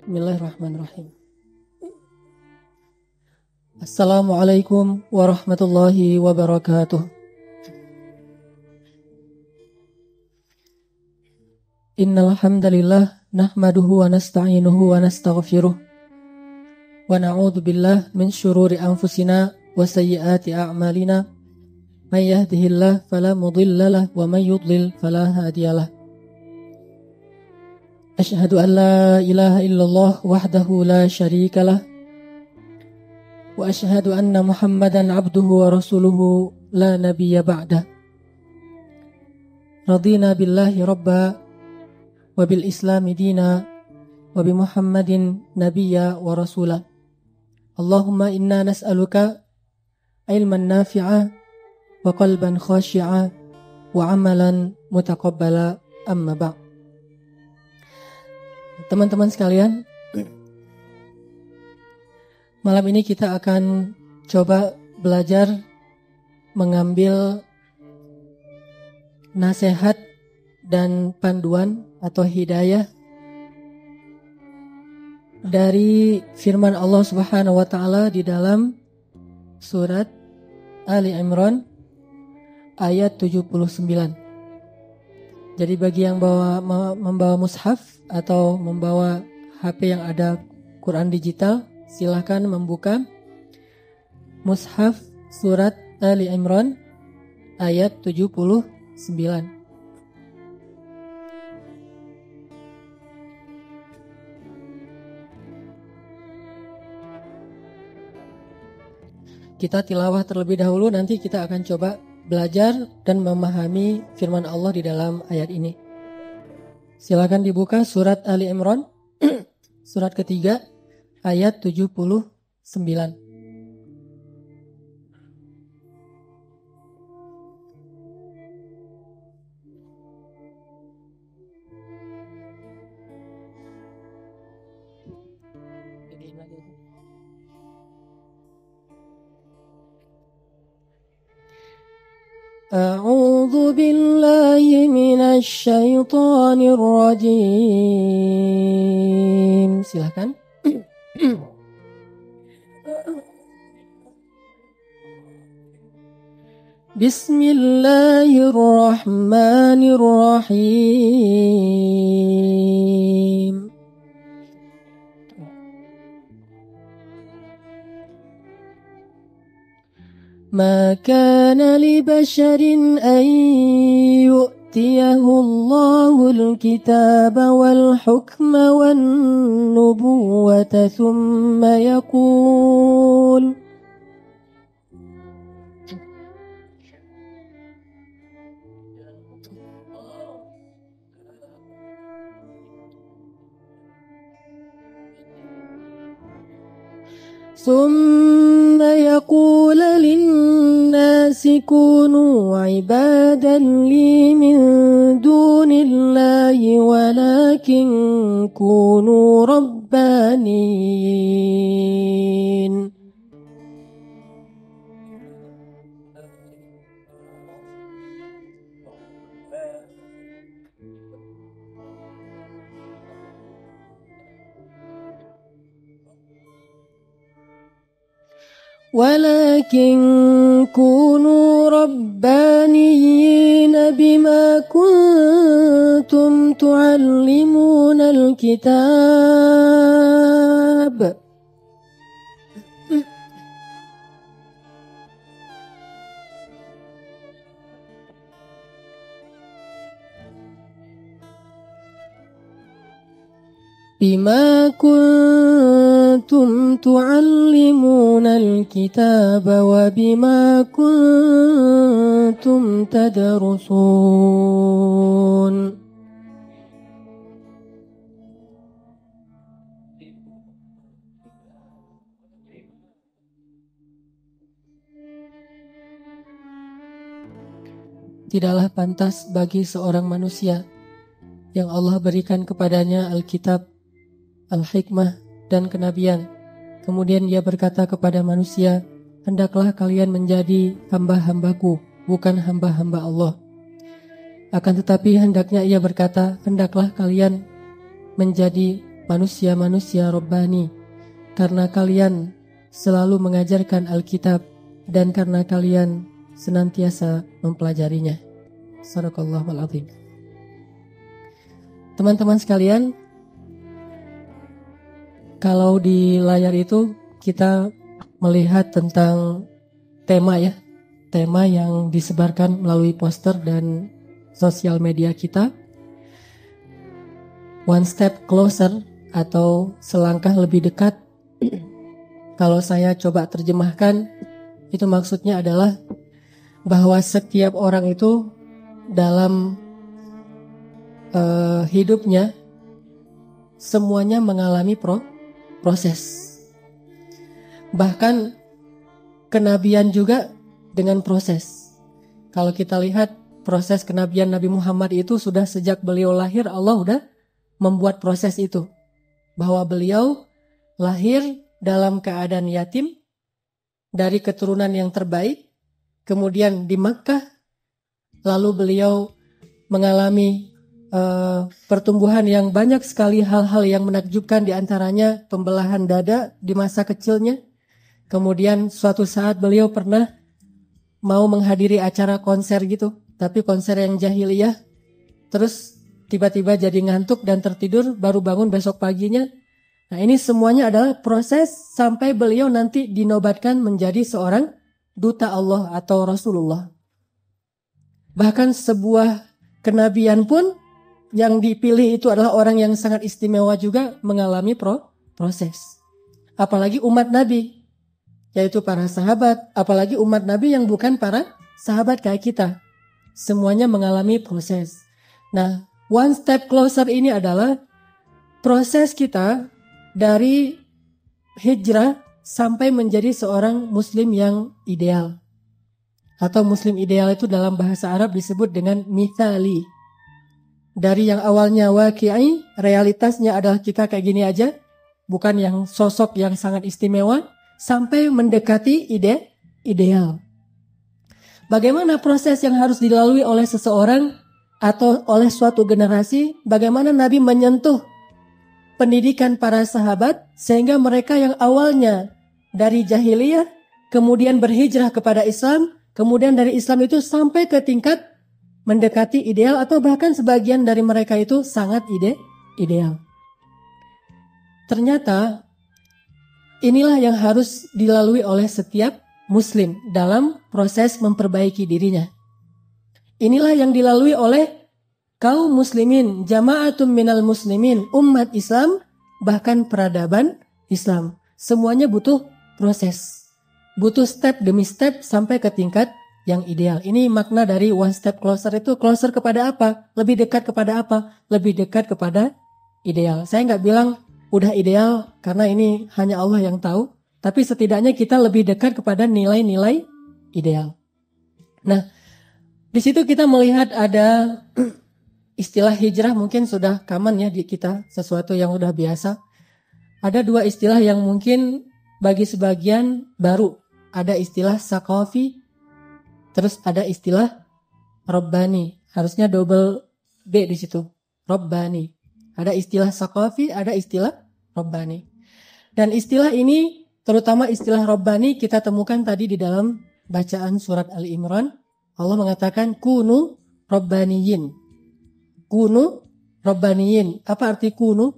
Bismillahirrahmanirrahim. Assalamualaikum warahmatullahi wabarakatuh. Innal hamdalillah nahmaduhu wa nasta'inuhu wa nastaghfiruh wa na'udzu billahi min syururi anfusina wa sayyiati a'malina. May yahdihillahu fala mudilla lahu wa may yudlil fala hadiyalah. Asyhadu an la ilaha illallah wahdahu la syarika lah wa asyhadu anna Muhammadan abduhu wa rasuluhu la nabiyya ba'dah. Radina billahi rabba wa bil islami dina wa bi Muhammadin nabiyya wa rasula. Allahumma inna nas'aluka ilman nafi'a wa qalban khashi'a wa amalan mutaqabbala, amma ba'd. Teman-teman sekalian, malam ini kita akan coba belajar mengambil nasihat dan panduan atau hidayah dari firman Allah Subhanahu wa taala di dalam surat Ali Imran ayat 79. Jadi bagi yang membawa mushaf atau membawa HP yang ada Quran digital, silahkan membuka mushaf surat Ali Imran ayat 79. Kita tilawah terlebih dahulu, nanti kita akan coba belajar dan memahami firman Allah di dalam ayat ini. Silakan dibuka surat Ali Imran surat ketiga ayat 79. A'udzu billahi minasy syaithanir rajim. Silakan. Bismillahirrahmanirrahim. ما كان لبشر أن يؤتيه الله الكتاب والحكم والنبوة ثم يقول للناس كونوا عبادا لي من دون الله ولكن كونوا ربانيين بما كنتم تعلمون الكتاب بما كنتم تعلمون الكتاب وبما كنتم تدرسون. Tidaklah pantas bagi seorang manusia yang Allah berikan kepadanya Alkitab, Al-Hikmah, dan kenabian. Kemudian dia berkata kepada manusia, hendaklah kalian menjadi hamba-hambaku, bukan hamba-hamba Allah. Akan tetapi hendaknya ia berkata, hendaklah kalian menjadi manusia-manusia Rabbani, karena kalian selalu mengajarkan Alkitab dan karena kalian senantiasa mempelajarinya. Sadaqallahul azim. Teman-teman sekalian, kalau di layar itu kita melihat tentang tema yang disebarkan melalui poster dan sosial media kita. One step closer atau selangkah lebih dekat. Kalau saya coba terjemahkan, itu maksudnya adalah bahwa setiap orang itu dalam hidupnya semuanya mengalami proses. Bahkan kenabian juga dengan proses. Kalau kita lihat proses kenabian Nabi Muhammad itu sudah sejak beliau lahir, Allah udah membuat proses itu. Bahwa beliau lahir dalam keadaan yatim dari keturunan yang terbaik, kemudian di Makkah, lalu beliau mengalami pertumbuhan yang banyak sekali hal-hal yang menakjubkan, di antaranya pembelahan dada di masa kecilnya. Kemudian suatu saat beliau pernah mau menghadiri acara konser gitu, tapi konser yang jahiliyah. Terus tiba-tiba jadi ngantuk dan tertidur, baru bangun besok paginya. Nah, ini semuanya adalah proses sampai beliau nanti dinobatkan menjadi seorang duta Allah atau Rasulullah. Bahkan sebuah kenabian pun yang dipilih itu adalah orang yang sangat istimewa juga mengalami proses. Apalagi umat Nabi, yaitu para sahabat, apalagi umat Nabi yang bukan para sahabat kayak kita. Semuanya mengalami proses. Nah, one step closer ini adalah proses kita dari hijrah sampai menjadi seorang muslim yang ideal. Atau muslim ideal itu dalam bahasa Arab disebut dengan mithali. Dari yang awalnya waqi'i, realitasnya adalah kita kayak gini aja, bukan yang sosok yang sangat istimewa, sampai mendekati ideal. Bagaimana proses yang harus dilalui oleh seseorang atau oleh suatu generasi? Bagaimana Nabi menyentuh pendidikan para sahabat sehingga mereka yang awalnya dari jahiliyah kemudian berhijrah kepada Islam, kemudian dari Islam itu sampai ke tingkat mendekati ideal, atau bahkan sebagian dari mereka itu sangat ideal. Ternyata inilah yang harus dilalui oleh setiap muslim dalam proses memperbaiki dirinya. Inilah yang dilalui oleh kaum muslimin, jama'atun minal muslimin, umat Islam, bahkan peradaban Islam. Semuanya butuh proses. Butuh step demi step sampai ke tingkat yang ideal. Ini makna dari one step closer itu. Closer kepada apa? Lebih dekat kepada apa? Lebih dekat kepada ideal. Saya nggak bilang udah ideal karena ini hanya Allah yang tahu. Tapi setidaknya kita lebih dekat kepada nilai-nilai ideal. Nah, di situ kita melihat ada istilah hijrah, mungkin sudah common ya di kita, sesuatu yang udah biasa. Ada dua istilah yang mungkin bagi sebagian baru. Ada istilah saqafi, terus ada istilah Rabbani. Harusnya double B di situ. Rabbani. Ada istilah saqafi, ada istilah Rabbani. Dan istilah ini, terutama istilah Rabbani, kita temukan tadi di dalam bacaan surat Ali Imran. Allah mengatakan kunu Rabbaniyin. Kunu Rabbaniyin. Apa arti kunu?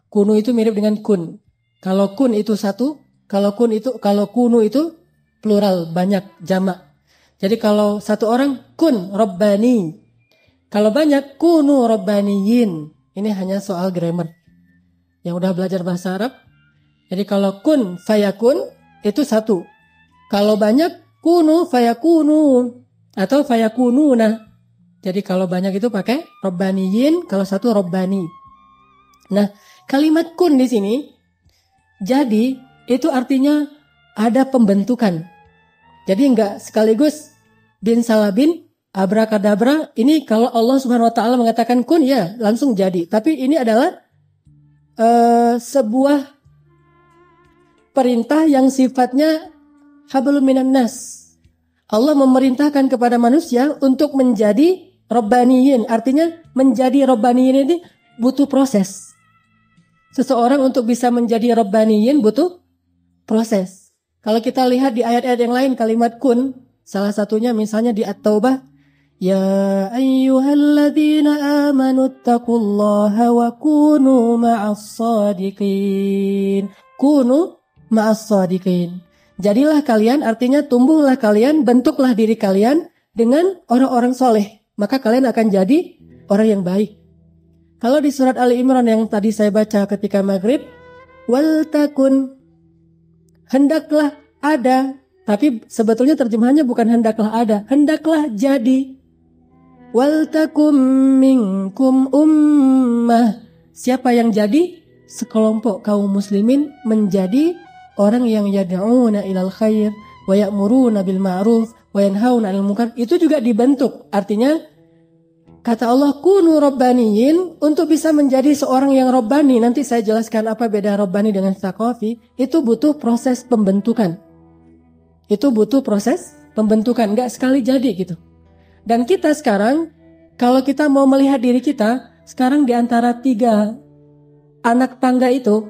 Kunu itu mirip dengan kun. Kalau kun itu satu, kalau kunu itu plural, banyak, jamak. Jadi kalau satu orang kun Rabbani. Kalau banyak kunu Rabbaniyin. Ini hanya soal grammar. Yang udah belajar bahasa Arab. Jadi kalau kun fayakun itu satu. Kalau banyak kunu fayakunu atau fayakununa. Jadi kalau banyak itu pakai Rabbaniyin, kalau satu Rabbani. Nah, kalimat kun di sini jadi itu artinya ada pembentukan. Jadi enggak sekaligus bin salabin abrakadabra. Ini kalau Allah Subhanahu wa taala mengatakan kun, ya langsung jadi. Tapi ini adalah sebuah perintah yang sifatnya hablum minan nas. Allah memerintahkan kepada manusia untuk menjadi Rabbaniyin. Artinya menjadi Rabbaniyin ini butuh proses. Seseorang untuk bisa menjadi Rabbaniyin butuh proses. Kalau kita lihat di ayat-ayat yang lain kalimat kun, salah satunya misalnya di At-Taubah, ya ayyuhalladzina amanu taqullaha wa kunu ma'as sadiqin. Kunu ma'as sadiqin. Jadilah kalian, artinya tumbuhlah kalian, bentuklah diri kalian dengan orang-orang soleh. Maka kalian akan jadi orang yang baik. Kalau di surat Ali Imran yang tadi saya baca ketika maghrib, wal takun, hendaklah ada, tapi sebetulnya terjemahannya bukan hendaklah ada, hendaklah jadi. Wal takum minkum ummah, siapa yang jadi? Sekelompok kaum muslimin menjadi orang yang yad'una ilal khair wa ya'muruna bil ma'ruf wa yanhauna 'anil munkar. Itu juga dibentuk. Artinya kata Allah kunu rabbaniyin, untuk bisa menjadi seorang yang rabbani, nanti saya jelaskan apa beda rabbani dengan saqafi, itu butuh proses pembentukan. Itu butuh proses pembentukan, enggak sekali jadi gitu. Dan kita sekarang, kalau kita mau melihat diri kita, sekarang di antara 3 anak tangga itu,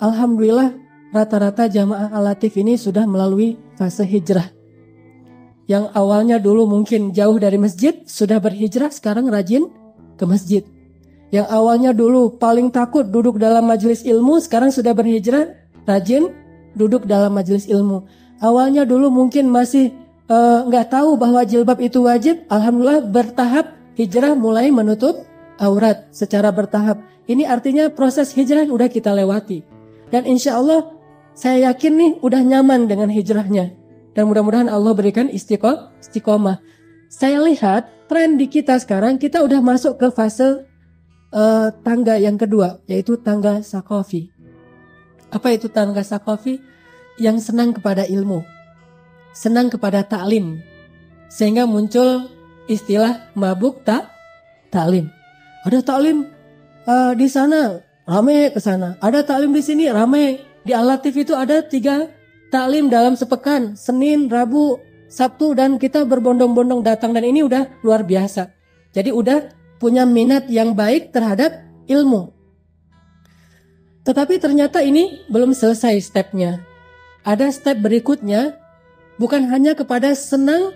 alhamdulillah rata-rata jamaah Al-Latif ini sudah melalui fase hijrah. Yang awalnya dulu mungkin jauh dari masjid, sudah berhijrah, sekarang rajin ke masjid. Yang awalnya dulu paling takut duduk dalam majelis ilmu, sekarang sudah berhijrah, rajin duduk dalam majelis ilmu. Awalnya dulu mungkin masih nggak tahu bahwa jilbab itu wajib, alhamdulillah bertahap hijrah mulai menutup aurat secara bertahap. Ini artinya proses hijrah udah kita lewati. Dan insya Allah saya yakin nih udah nyaman dengan hijrahnya. Dan mudah-mudahan Allah berikan istiqomah. Saya lihat tren di kita sekarang, kita udah masuk ke fase tangga yang kedua, yaitu tangga saqafi. Apa itu tangga saqafi? Yang senang kepada ilmu, senang kepada ta'lim. Sehingga muncul istilah mabuk ta'lim. Ada ta'lim di sana, rame ke sana. Ada ta'lim di sini, rame. Di Al-Latif itu ada 3 ta'lim dalam sepekan, Senin, Rabu, Sabtu, dan kita berbondong-bondong datang, dan ini udah luar biasa. Jadi udah punya minat yang baik terhadap ilmu. Tetapi ternyata ini belum selesai stepnya. Ada step berikutnya, bukan hanya kepada senang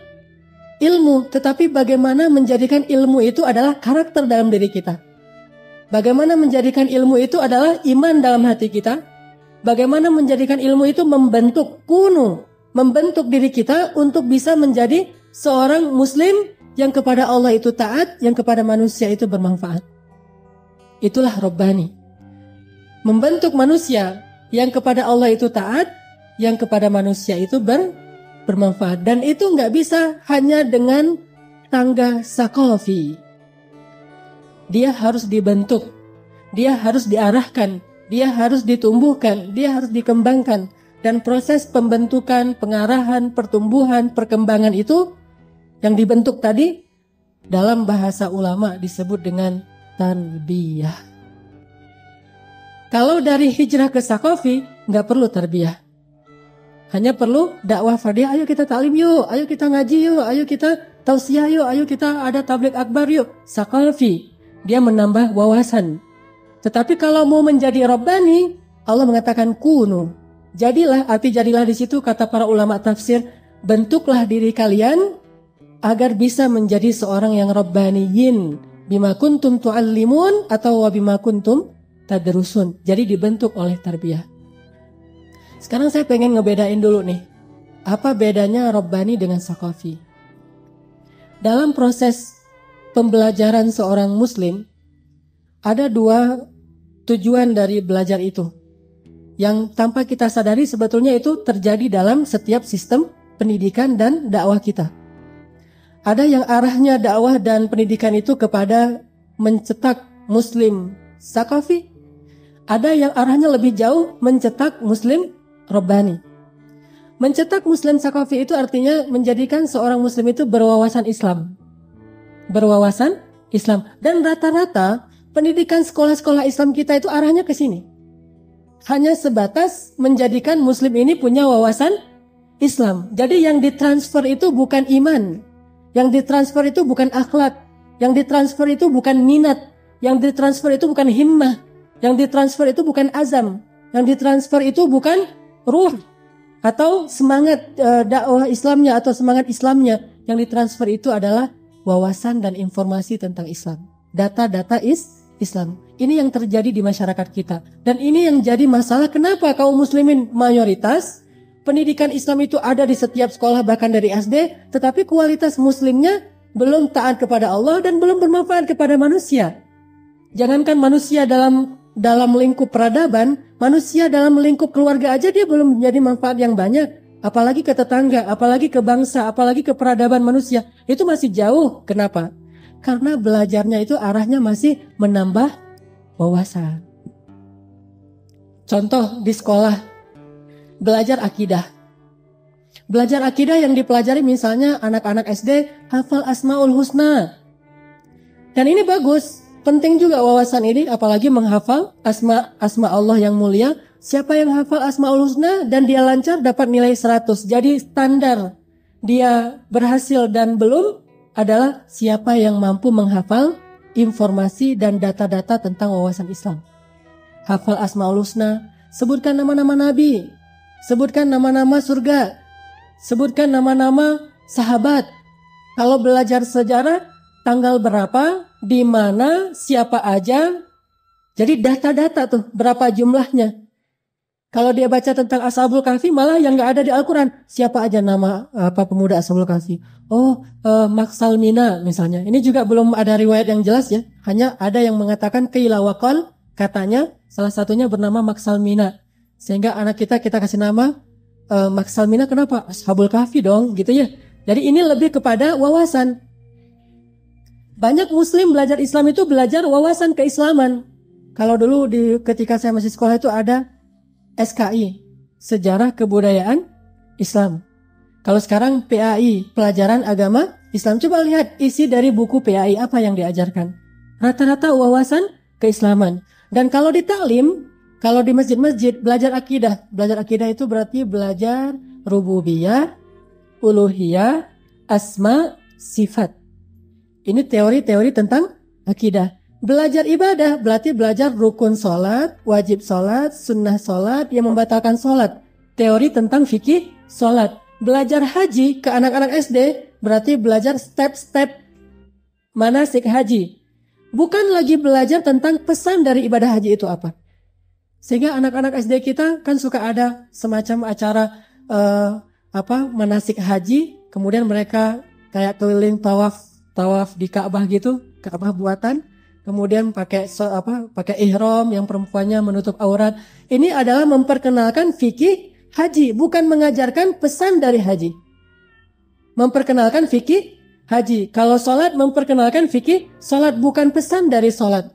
ilmu, tetapi bagaimana menjadikan ilmu itu adalah karakter dalam diri kita. Bagaimana menjadikan ilmu itu adalah iman dalam hati kita. Bagaimana menjadikan ilmu itu membentuk membentuk diri kita untuk bisa menjadi seorang muslim yang kepada Allah itu taat, yang kepada manusia itu bermanfaat. Itulah Rabbani. Membentuk manusia yang kepada Allah itu taat, yang kepada manusia itu bermanfaat. Dan itu nggak bisa hanya dengan tangga saqafi. Dia harus dibentuk, dia harus diarahkan, dia harus ditumbuhkan, dia harus dikembangkan. Dan proses pembentukan, pengarahan, pertumbuhan, perkembangan itu yang dibentuk tadi dalam bahasa ulama disebut dengan tarbiyah. Kalau dari hijrah ke saqafi nggak perlu tarbiyah, hanya perlu dakwah fardiyah. Ayo kita ta'lim yuk, ayo kita ngaji yuk, ayo kita tausiah yuk, ayo kita ada tabligh akbar yuk. Saqafi, dia menambah wawasan. Tetapi kalau mau menjadi Rabbani, Allah mengatakan kunu. Jadilah, arti jadilah di situ kata para ulama tafsir, bentuklah diri kalian agar bisa menjadi seorang yang Rabbaniyin. Bima kuntum tu'allimun atau wabima kuntum tadrusun. Jadi dibentuk oleh tarbiyah. Sekarang saya pengen ngebedain dulu nih. Apa bedanya Rabbani dengan saqafi? Dalam proses pembelajaran seorang muslim, ada 2 tujuan dari belajar itu, yang tanpa kita sadari sebetulnya itu terjadi dalam setiap sistem pendidikan dan dakwah kita. Ada yang arahnya dakwah dan pendidikan itu kepada mencetak muslim saqafi. Ada yang arahnya lebih jauh mencetak muslim Rabbani. Mencetak muslim saqafi itu artinya menjadikan seorang muslim itu berwawasan Islam. Berwawasan Islam. Dan rata-rata pendidikan sekolah-sekolah Islam kita itu arahnya ke sini. Hanya sebatas menjadikan muslim ini punya wawasan Islam. Jadi yang ditransfer itu bukan iman. Yang ditransfer itu bukan akhlak. Yang ditransfer itu bukan minat. Yang ditransfer itu bukan himmah. Yang ditransfer itu bukan azam. Yang ditransfer itu bukan ruh atau semangat dakwah Islamnya atau semangat Islamnya. Yang ditransfer itu adalah wawasan dan informasi tentang Islam. Data-data Islam. Ini yang terjadi di masyarakat kita. Dan ini yang jadi masalah kenapa kaum muslimin mayoritas pendidikan Islam itu ada di setiap sekolah bahkan dari SD, tetapi kualitas muslimnya belum taat kepada Allah dan belum bermanfaat kepada manusia. Jangankan manusia dalam lingkup peradaban, manusia dalam lingkup keluarga aja dia belum menjadi manfaat yang banyak. Apalagi ke tetangga, apalagi ke bangsa, apalagi ke peradaban manusia. Itu masih jauh. Kenapa? Karena belajarnya itu arahnya masih menambah wawasan. Contoh di sekolah, belajar akidah. Belajar akidah yang dipelajari misalnya anak-anak SD hafal Asmaul Husna. Dan ini bagus, penting juga wawasan ini, apalagi menghafal asma Allah yang mulia. Siapa yang hafal Asmaul Husna dan dia lancar dapat nilai 100. Jadi standar dia berhasil dan belum adalah siapa yang mampu menghafal informasi dan data-data tentang wawasan Islam. Hafal Asmaul Husna, sebutkan nama-nama Nabi, sebutkan nama-nama surga, sebutkan nama-nama sahabat. Kalau belajar sejarah, tanggal berapa, di mana, siapa aja. Jadi data-data tuh, berapa jumlahnya. Kalau dia baca tentang Ashabul Kahfi, malah yang nggak ada di Al-Quran. Siapa aja nama pemuda Ashabul Kahfi? Oh, Maksal Mina misalnya. Ini juga belum ada riwayat yang jelas ya. Hanya ada yang mengatakan qila wa qal, katanya salah satunya bernama Maksal Mina. Sehingga anak kita kasih nama Maksal Mina, kenapa? Ashabul Kahfi dong, gitu ya. Jadi ini lebih kepada wawasan. Banyak muslim belajar Islam itu belajar wawasan keislaman. Kalau dulu ketika saya masih sekolah itu ada SKI, Sejarah Kebudayaan Islam. Kalau sekarang PAI, Pelajaran Agama Islam. Coba lihat isi dari buku PAI apa yang diajarkan. Rata-rata wawasan keislaman. Dan kalau di taklim, kalau di masjid-masjid belajar akidah. Belajar akidah itu berarti belajar rububiyah, uluhiyah, asma, sifat. Ini teori-teori tentang akidah. Belajar ibadah berarti belajar rukun sholat, wajib sholat, sunnah sholat yang membatalkan sholat. Teori tentang fikih sholat. Belajar haji ke anak-anak SD berarti belajar step-step manasik haji. Bukan lagi belajar tentang pesan dari ibadah haji itu apa. Sehingga anak-anak SD kita kan suka ada semacam acara manasik haji. Kemudian mereka kayak keliling tawaf di Ka'bah gitu, Ka'bah buatan. Kemudian pakai ihram yang perempuannya menutup aurat. Ini adalah memperkenalkan fikih haji, bukan mengajarkan pesan dari haji. Memperkenalkan fikih haji. Kalau sholat memperkenalkan fikih sholat, bukan pesan dari sholat.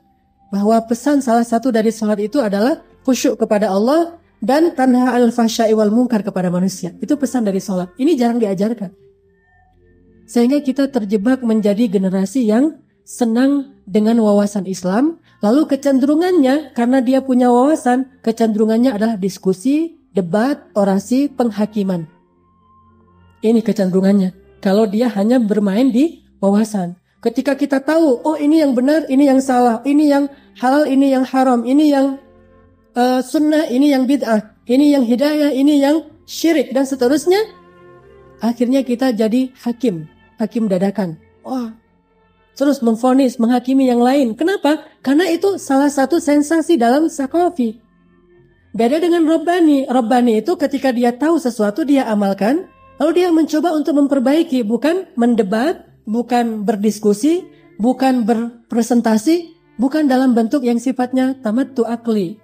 Bahwa pesan salah satu dari sholat itu adalah khusyuk kepada Allah dan tanha al-fahsya'i wal munkar kepada manusia. Itu pesan dari sholat. Ini jarang diajarkan. Sehingga kita terjebak menjadi generasi yang senang dengan wawasan Islam, lalu kecenderungannya karena dia punya wawasan, kecenderungannya adalah diskusi, debat, orasi, penghakiman. Ini kecenderungannya. Kalau dia hanya bermain di wawasan. Ketika kita tahu, oh ini yang benar, ini yang salah, ini yang halal, ini yang haram, ini yang sunnah, ini yang bid'ah, ini yang hidayah, ini yang syirik, dan seterusnya, akhirnya kita jadi hakim dadakan. Wah, terus memvonis, menghakimi yang lain. Kenapa? Karena itu salah satu sensasi dalam sakafi. Beda dengan Rabbani. Rabbani itu ketika dia tahu sesuatu, dia amalkan. Lalu dia mencoba untuk memperbaiki. Bukan mendebat, bukan berdiskusi, bukan berpresentasi, bukan dalam bentuk yang sifatnya tamattu akli,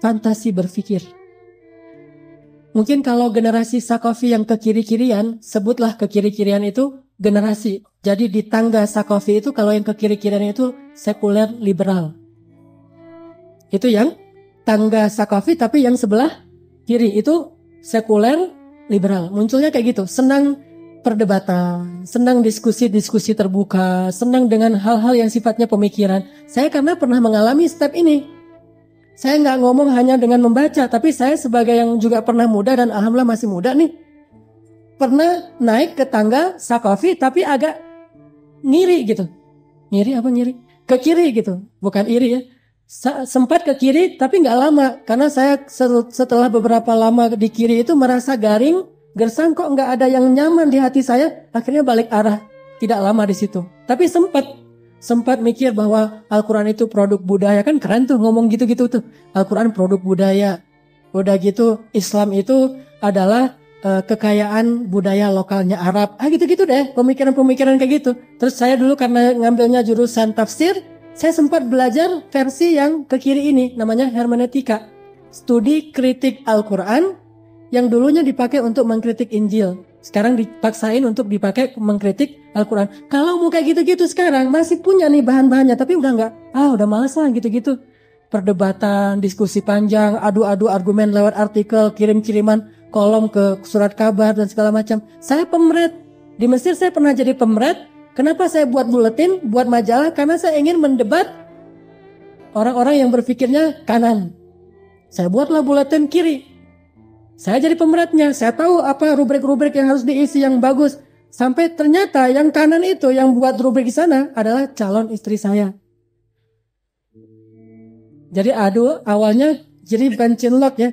fantasi berpikir. Mungkin kalau generasi sakafi yang kekiri-kirian, sebutlah kekiri-kirian itu generasi. Jadi di tangga sakafi itu kalau yang ke kiri-kirian itu sekuler liberal. Itu yang tangga sakafi, tapi yang sebelah kiri itu sekuler liberal. Munculnya kayak gitu, senang perdebatan, senang diskusi-diskusi terbuka, senang dengan hal-hal yang sifatnya pemikiran. Saya karena pernah mengalami step ini. Saya nggak ngomong hanya dengan membaca, tapi saya sebagai yang juga pernah muda dan alhamdulillah masih muda nih, pernah naik ke tangga sakafi tapi agak ngiri gitu. Ngiri apa ngiri? Ke kiri gitu, bukan iri ya. Sempat ke kiri tapi nggak lama, karena saya setelah beberapa lama di kiri itu merasa garing, gersang, kok nggak ada yang nyaman di hati saya. Akhirnya balik arah, tidak lama di situ. Tapi sempat mikir bahwa Al-Quran itu produk budaya, kan keren tuh ngomong gitu-gitu tuh. Al-Quran produk budaya, udah gitu Islam itu adalah kekayaan budaya lokalnya Arab. Gitu-gitu deh, pemikiran-pemikiran kayak gitu. Terus saya dulu karena ngambilnya jurusan tafsir, saya sempat belajar versi yang ke kiri ini, namanya hermeneutika. Studi kritik Al-Quran yang dulunya dipakai untuk mengkritik Injil. Sekarang dipaksain untuk dipakai mengkritik Al-Quran. Kalau mau kayak gitu-gitu sekarang, masih punya nih bahan-bahannya, tapi udah nggak, udah males lah gitu-gitu. Perdebatan, diskusi panjang, adu-adu argumen lewat artikel, kirim-kiriman kolom ke surat kabar dan segala macam. Saya pemret. Di Mesir saya pernah jadi pemret. Kenapa saya buat buletin, buat majalah? Karena saya ingin mendebat orang-orang yang berpikirnya kanan. Saya buatlah buletin kiri. Saya jadi pemretnya. Saya tahu apa rubrik-rubrik yang harus diisi yang bagus. Sampai ternyata yang kanan itu, yang buat rubrik di sana adalah calon istri saya. Jadi awalnya jadi bukan cinlok ya.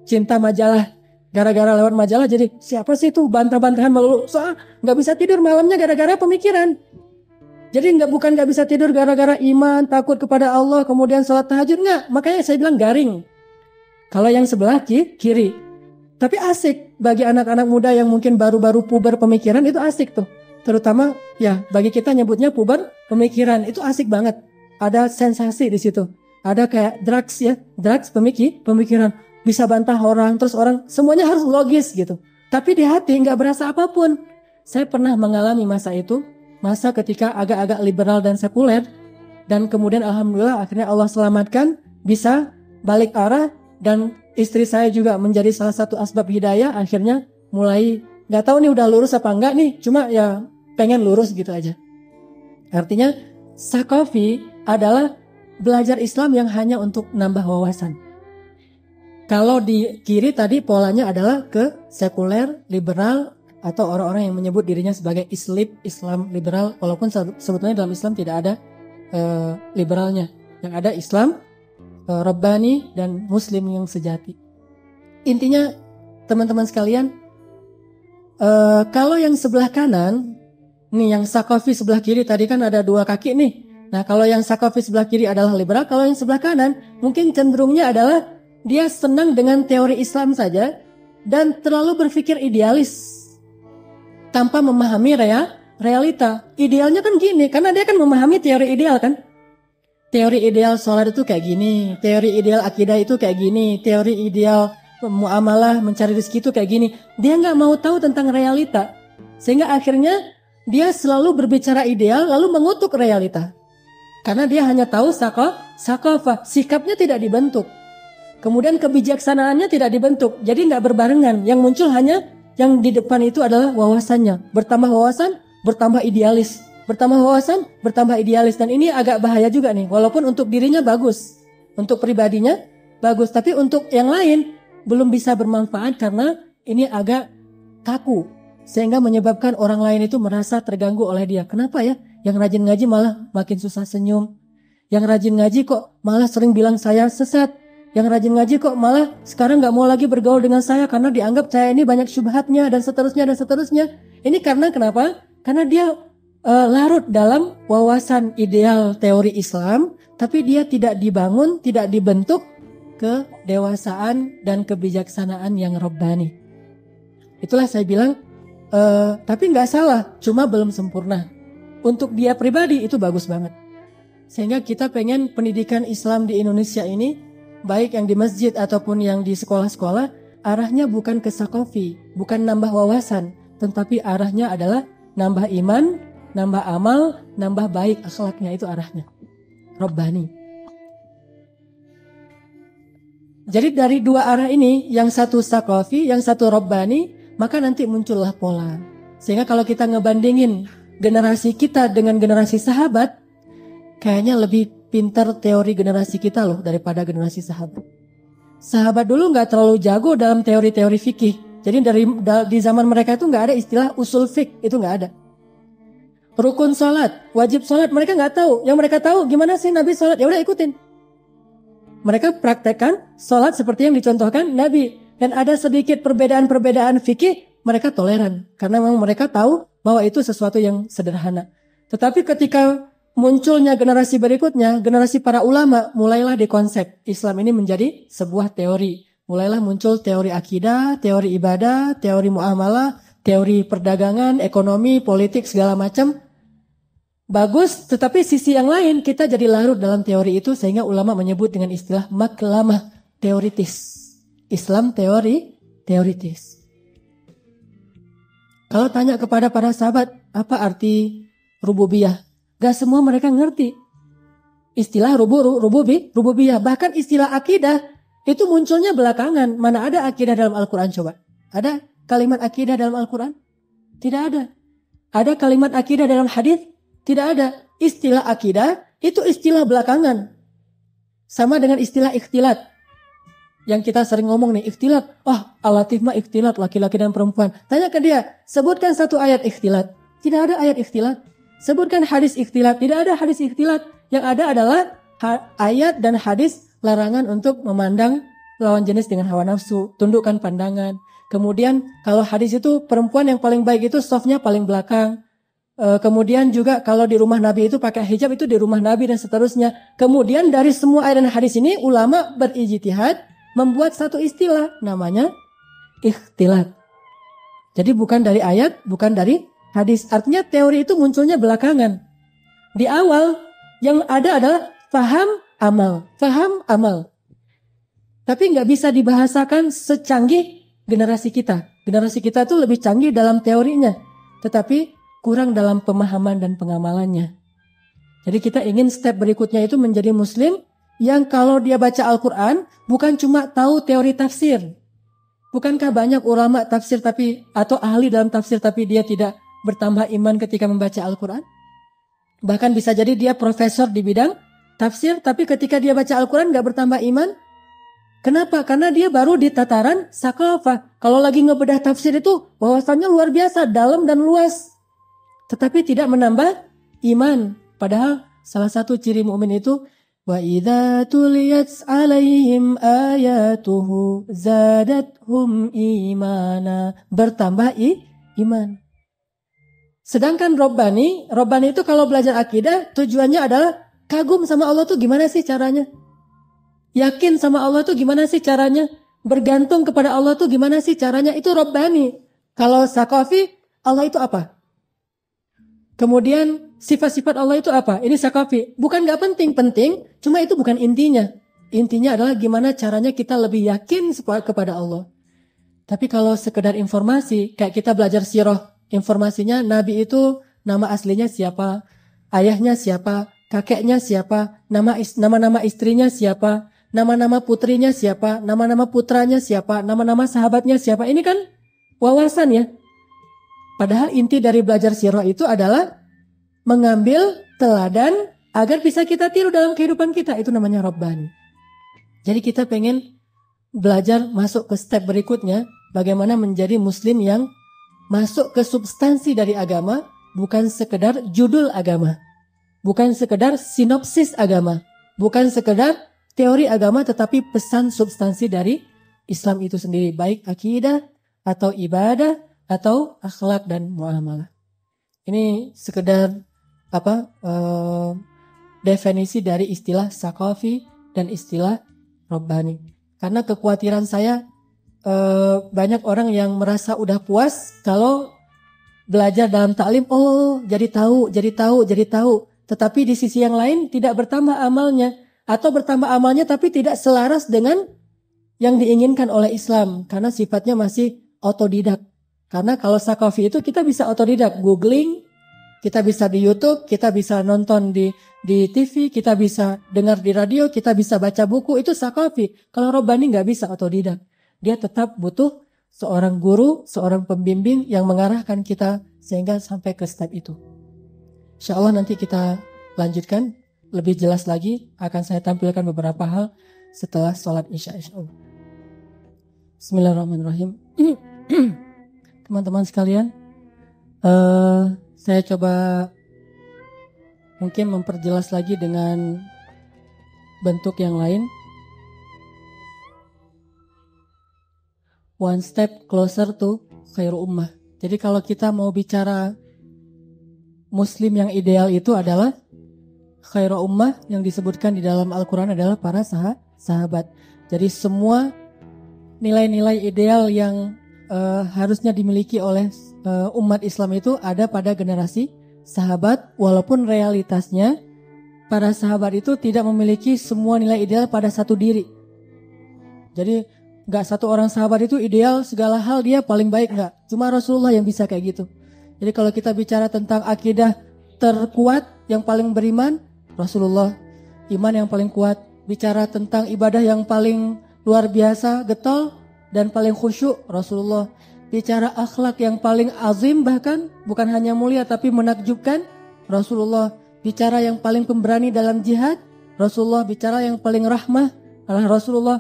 Cinta majalah. Gara-gara lewat majalah jadi siapa sih itu bantah-bantahan melulu. Soal nggak bisa tidur malamnya gara-gara pemikiran. Jadi bukan nggak bisa tidur gara-gara iman, takut kepada Allah, kemudian sholat tahajud, nggak. Makanya saya bilang garing. Kalau yang sebelah kiri. Tapi asik bagi anak-anak muda yang mungkin baru-baru puber pemikiran, itu asik tuh. Terutama ya bagi kita nyebutnya puber pemikiran, itu asik banget. Ada sensasi di situ. Ada kayak drugs ya, drugs pemikiran. Bisa bantah orang, terus orang semuanya harus logis gitu. Tapi di hati nggak berasa apapun. Saya pernah mengalami masa itu, masa ketika agak-agak liberal dan sekuler, dan kemudian alhamdulillah akhirnya Allah selamatkan, bisa balik arah, dan istri saya juga menjadi salah satu asbab hidayah. Akhirnya mulai nggak tahu nih udah lurus apa enggak nih, cuma ya pengen lurus gitu aja. Artinya Saqafi adalah belajar Islam yang hanya untuk nambah wawasan. Kalau di kiri tadi polanya adalah ke sekuler, liberal, atau orang-orang yang menyebut dirinya sebagai Islam liberal, walaupun sebetulnya dalam Islam tidak ada liberalnya. Yang ada Islam Rabbani dan Muslim yang sejati. Intinya teman-teman sekalian, kalau yang sebelah kanan, nih yang Saqafi sebelah kiri tadi kan ada dua kaki nih. Nah kalau yang Saqafi sebelah kiri adalah liberal, kalau yang sebelah kanan mungkin cenderungnya adalah dia senang dengan teori Islam saja dan terlalu berpikir idealis tanpa memahami realita. Idealnya kan gini, karena dia kan memahami teori ideal kan. Teori ideal sholat itu kayak gini, teori ideal akidah itu kayak gini, teori ideal muamalah mencari rezeki itu kayak gini. Dia nggak mau tahu tentang realita, sehingga akhirnya dia selalu berbicara ideal lalu mengutuk realita. Karena dia hanya tahu saqafah, sikapnya tidak dibentuk. Kemudian kebijaksanaannya tidak dibentuk, jadi nggak berbarengan. Yang muncul hanya yang di depan itu adalah wawasannya. Bertambah wawasan, bertambah idealis. Bertambah wawasan, bertambah idealis. Dan ini agak bahaya juga nih. Walaupun untuk dirinya bagus, untuk pribadinya bagus, tapi untuk yang lain belum bisa bermanfaat karena ini agak kaku. Sehingga menyebabkan orang lain itu merasa terganggu oleh dia. Kenapa ya? Yang rajin ngaji malah makin susah senyum. Yang rajin ngaji kok malah sering bilang saya sesat. Yang rajin ngaji kok malah sekarang gak mau lagi bergaul dengan saya karena dianggap saya ini banyak syubhatnya dan seterusnya dan seterusnya. Ini karena kenapa? Karena dia larut dalam wawasan ideal teori Islam, tapi dia tidak dibangun, tidak dibentuk kedewasaan dan kebijaksanaan yang Rabbani. Itulah saya bilang, tapi gak salah, cuma belum sempurna. Untuk dia pribadi itu bagus banget. Sehingga kita pengen pendidikan Islam di Indonesia ini, baik yang di masjid ataupun yang di sekolah-sekolah, arahnya bukan ke Saqafi, bukan nambah wawasan, tetapi arahnya adalah nambah iman, nambah amal, nambah baik akhlaknya, itu arahnya. Rabbani. Jadi dari dua arah ini, yang satu Saqafi, yang satu Rabbani, maka nanti muncullah pola. Sehingga kalau kita ngebandingin generasi kita dengan generasi sahabat, kayaknya lebih pintar teori generasi kita loh daripada generasi sahabat. Sahabat dulu nggak terlalu jago dalam teori-teori fikih. Jadi di zaman mereka itu nggak ada istilah usul fik, itu nggak ada. rukun sholat, wajib sholat, mereka nggak tahu. Yang mereka tahu gimana sih Nabi sholat, ya udah ikutin. Mereka praktekkan sholat seperti yang dicontohkan Nabi. Dan ada sedikit perbedaan-perbedaan fikih, mereka toleran. Karena memang mereka tahu bahwa itu sesuatu yang sederhana. Tetapi ketika munculnya generasi berikutnya, generasi para ulama, mulailah dikonsep Islam ini menjadi sebuah teori. Mulailah muncul teori akidah, teori ibadah, teori muamalah, teori perdagangan, ekonomi, politik, segala macam. Bagus, tetapi sisi yang lain kita jadi larut dalam teori itu sehingga ulama menyebut dengan istilah maklamah teoritis. Islam teoritis. Kalau tanya kepada para sahabat, apa arti rububiyah? Gak semua mereka ngerti. Istilah rububiyah, bahkan istilah akidah itu munculnya belakangan. Mana ada akidah dalam Al-Quran coba? Ada kalimat akidah dalam Al-Quran? Tidak ada. Ada kalimat akidah dalam hadis? Tidak ada. Istilah akidah itu istilah belakangan. Sama dengan istilah ikhtilat. Yang kita sering ngomong nih, ikhtilat. Al-Latif mah ikhtilat, laki-laki dan perempuan. Tanya ke dia, sebutkan satu ayat ikhtilat. Tidak ada ayat ikhtilat. Sebutkan hadis ikhtilat. Tidak ada hadis ikhtilat. Yang ada adalah ayat dan hadis larangan untuk memandang lawan jenis dengan hawa nafsu. Tundukkan pandangan. Kemudian kalau hadis itu perempuan yang paling baik itu softnya paling belakang. Kemudian juga kalau di rumah Nabi itu pakai hijab itu di rumah Nabi dan seterusnya. Kemudian dari semua ayat dan hadis ini ulama berijtihad membuat satu istilah namanya ikhtilat. Jadi bukan dari ayat, bukan dari hadis. Artinya teori itu munculnya belakangan. Di awal yang ada adalah faham amal. Tapi nggak bisa dibahasakan secanggih generasi kita. Generasi kita itu lebih canggih dalam teorinya. Tetapi kurang dalam pemahaman dan pengamalannya. Jadi kita ingin step berikutnya itu menjadi muslim yang kalau dia baca Al-Quran bukan cuma tahu teori tafsir. Bukankah banyak ulama tafsir atau ahli dalam tafsir tapi dia tidak bertambah iman ketika membaca Al-Quran? Bahkan bisa jadi dia profesor di bidang tafsir tapi ketika dia baca Al-Quran gak bertambah iman. Kenapa? Karena dia baru di tataran sakofah. Kalau lagi ngebedah tafsir itu wawasannya luar biasa, dalam dan luas. Tetapi tidak menambah iman. Padahal salah satu ciri mukmin itu wa idza tuliyat 'alaihim ayatuhu zadathum imana. Bertambah iman. Sedangkan Rabbani itu kalau belajar akidah tujuannya adalah kagum sama Allah tuh gimana sih caranya? Yakin sama Allah tuh gimana sih caranya? Bergantung kepada Allah tuh gimana sih caranya? Itu Rabbani. Kalau Saqafi, Allah itu apa? Kemudian sifat-sifat Allah itu apa? Ini Saqafi. Bukan gak penting, cuma itu bukan intinya. Intinya adalah gimana caranya kita lebih yakin kepada Allah. Tapi kalau sekedar informasi, kayak kita belajar sirah, informasinya Nabi itu nama aslinya siapa, ayahnya siapa, kakeknya siapa, nama-nama istrinya siapa, nama-nama putrinya siapa, nama-nama putranya siapa, nama-nama sahabatnya siapa. Ini kan wawasan ya. Padahal inti dari belajar sirah itu adalah mengambil teladan agar bisa kita tiru dalam kehidupan kita. Itu namanya Rabbani. Jadi kita pengen belajar masuk ke step berikutnya. Bagaimana menjadi muslim yang masuk ke substansi dari agama. Bukan sekedar judul agama. Bukan sekedar sinopsis agama. Bukan sekedar teori agama tetapi pesan substansi dari Islam itu sendiri. Baik akidah atau ibadah atau akhlak dan muamalah. Ini sekedar definisi dari istilah Saqafi dan istilah Rabbani. Karena kekhawatiran saya banyak orang yang merasa udah puas kalau belajar dalam taklim, jadi tahu. Tetapi di sisi yang lain tidak bertambah amalnya atau bertambah amalnya tapi tidak selaras dengan yang diinginkan oleh Islam karena sifatnya masih otodidak. Karena kalau Saqafi itu kita bisa otodidak, googling, kita bisa di YouTube, kita bisa nonton di TV, kita bisa dengar di radio, kita bisa baca buku, itu Saqafi. Kalau Rabbani nggak bisa otodidak. Dia tetap butuh seorang guru, seorang pembimbing yang mengarahkan kita sehingga sampai ke step itu. Insya Allah nanti kita lanjutkan lebih jelas lagi, akan saya tampilkan beberapa hal setelah sholat Isya insya Allah. Bismillahirrahmanirrahim. Teman-teman sekalian, saya coba mungkin memperjelas lagi dengan bentuk yang lain. One step closer to khairu ummah. Jadi kalau kita mau bicara Muslim yang ideal itu adalah khairu ummah, yang disebutkan di dalam Al-Quran adalah para sahabat. Jadi semua nilai-nilai ideal yang harusnya dimiliki oleh umat Islam itu ada pada generasi sahabat, walaupun realitasnya para sahabat itu tidak memiliki semua nilai ideal pada satu diri. Jadi gak satu orang sahabat itu ideal segala hal dia paling baik, gak. Cuma Rasulullah yang bisa kayak gitu. Jadi kalau kita bicara tentang akidah terkuat yang paling beriman, Rasulullah. Iman yang paling kuat. Bicara tentang ibadah yang paling luar biasa, getol dan paling khusyuk, Rasulullah. Bicara akhlak yang paling azim, bahkan bukan hanya mulia tapi menakjubkan, Rasulullah. Bicara yang paling pemberani dalam jihad, Rasulullah. Bicara yang paling rahmah adalah Rasulullah.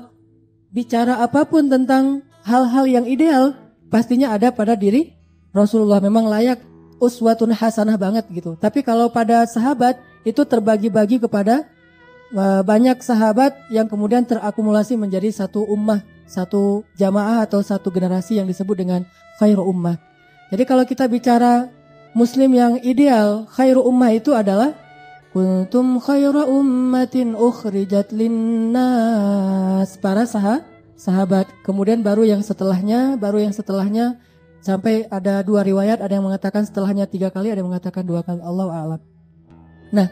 Bicara apapun tentang hal-hal yang ideal, pastinya ada pada diri Rasulullah. Memang layak uswatun hasanah banget gitu. Tapi kalau pada sahabat itu terbagi-bagi kepada banyak sahabat yang kemudian terakumulasi menjadi satu ummah, satu jamaah atau satu generasi yang disebut dengan khairu ummah. Jadi kalau kita bicara Muslim yang ideal, khairu ummah itu adalah kuntum khairu ummatin ukhrijat linnas, para sahabat. Kemudian baru yang setelahnya, sampai ada 2 riwayat, ada yang mengatakan setelahnya 3 kali, ada yang mengatakan 2 kali, Allahu a'lam. Nah,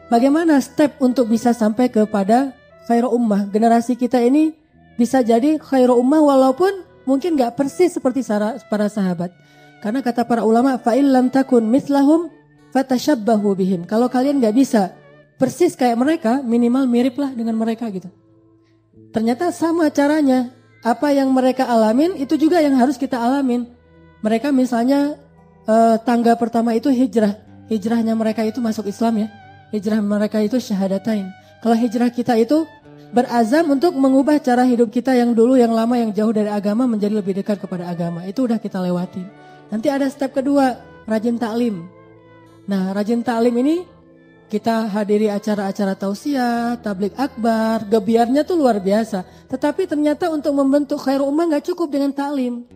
bagaimana step untuk bisa sampai kepada khairu ummah? Generasi kita ini bisa jadi khairu ummah walaupun mungkin gak persis seperti para sahabat. Karena kata para ulama, fa'il lam takun mithlahum fatashabbahu bihim. Kalau kalian gak bisa persis kayak mereka, minimal miriplah dengan mereka gitu. Ternyata sama caranya. Apa yang mereka alamin itu juga yang harus kita alamin. Mereka misalnya tangga pertama itu hijrah. Hijrahnya mereka itu masuk Islam ya. Hijrah mereka itu syahadatain. Kalau hijrah kita itu berazam untuk mengubah cara hidup kita yang dulu, yang lama, yang jauh dari agama menjadi lebih dekat kepada agama. Itu udah kita lewati. Nanti ada step kedua, rajin taklim. Nah, rajin taklim ini kita hadiri acara-acara tausiah, tabligh akbar, gebiarnya tuh luar biasa. Tetapi ternyata untuk membentuk khairu ummah gak cukup dengan taklim.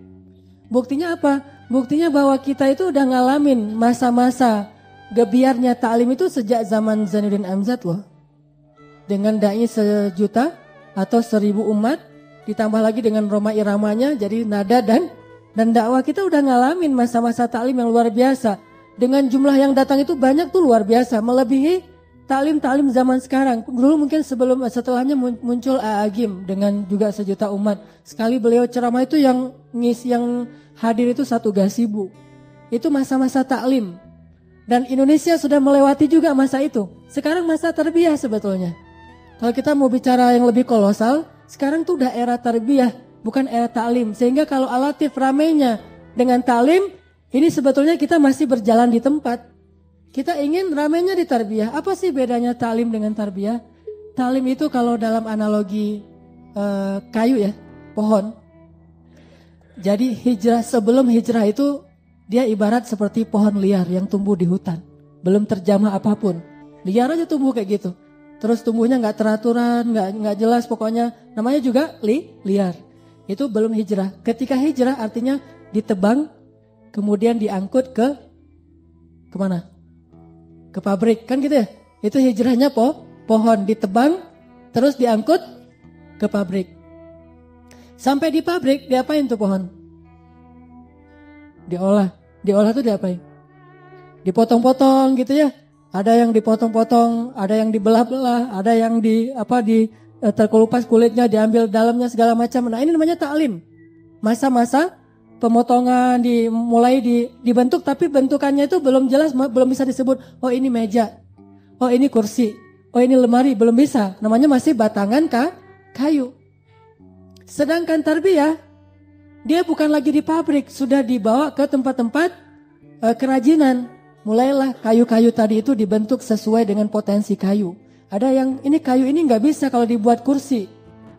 Buktinya apa? Buktinya bahwa kita itu udah ngalamin masa-masa gebiarnya taklim itu sejak zaman Zainuddin Amjad loh. Dengan dai 1 juta atau 1000 umat, ditambah lagi dengan Roma iramanya, jadi nada dan dakwah, kita udah ngalamin masa-masa taklim yang luar biasa. Dengan jumlah yang datang itu banyak tuh luar biasa, melebihi taklim-taklim zaman sekarang. Dulu mungkin setelahnya muncul Agim dengan juga 1 juta umat. Sekali beliau ceramah itu yang hadir itu 1 gazebo. Itu masa-masa taklim. Dan Indonesia sudah melewati juga masa itu. Sekarang masa tarbiyah sebetulnya. Kalau kita mau bicara yang lebih kolosal, sekarang tuh udah era tarbiyah, bukan era taklim. Sehingga kalau alatif ramainya dengan taklim, ini sebetulnya kita masih berjalan di tempat. Kita ingin ramainya di tarbiyah. Apa sih bedanya taklim dengan tarbiyah? Taklim itu kalau dalam analogi kayu ya, pohon. Jadi sebelum hijrah itu dia ibarat seperti pohon liar yang tumbuh di hutan. Belum terjamah apapun. Liar aja tumbuh kayak gitu. Terus tumbuhnya gak teraturan, gak jelas pokoknya. Namanya juga liar. Itu belum hijrah. Ketika hijrah artinya ditebang, kemudian diangkut ke mana? Ke pabrik, kan gitu ya? Itu hijrahnya pohon ditebang, terus diangkut ke pabrik. Sampai di pabrik, diapain tuh pohon? Diolah tuh diapain? Dipotong-potong gitu ya? Ada yang dipotong-potong, ada yang dibelah-belah, ada yang terkelupas kulitnya, diambil dalamnya segala macam. Nah ini namanya taklim. Masa-masa pemotongan mulai dibentuk, tapi bentukannya itu belum jelas, belum bisa disebut, oh ini meja, oh ini kursi, oh ini lemari, belum bisa. Namanya masih batangan kayu. Sedangkan tarbiyah, dia bukan lagi di pabrik, sudah dibawa ke tempat-tempat kerajinan. Mulailah kayu-kayu tadi itu dibentuk sesuai dengan potensi kayu. Ada yang ini kayu ini nggak bisa kalau dibuat kursi,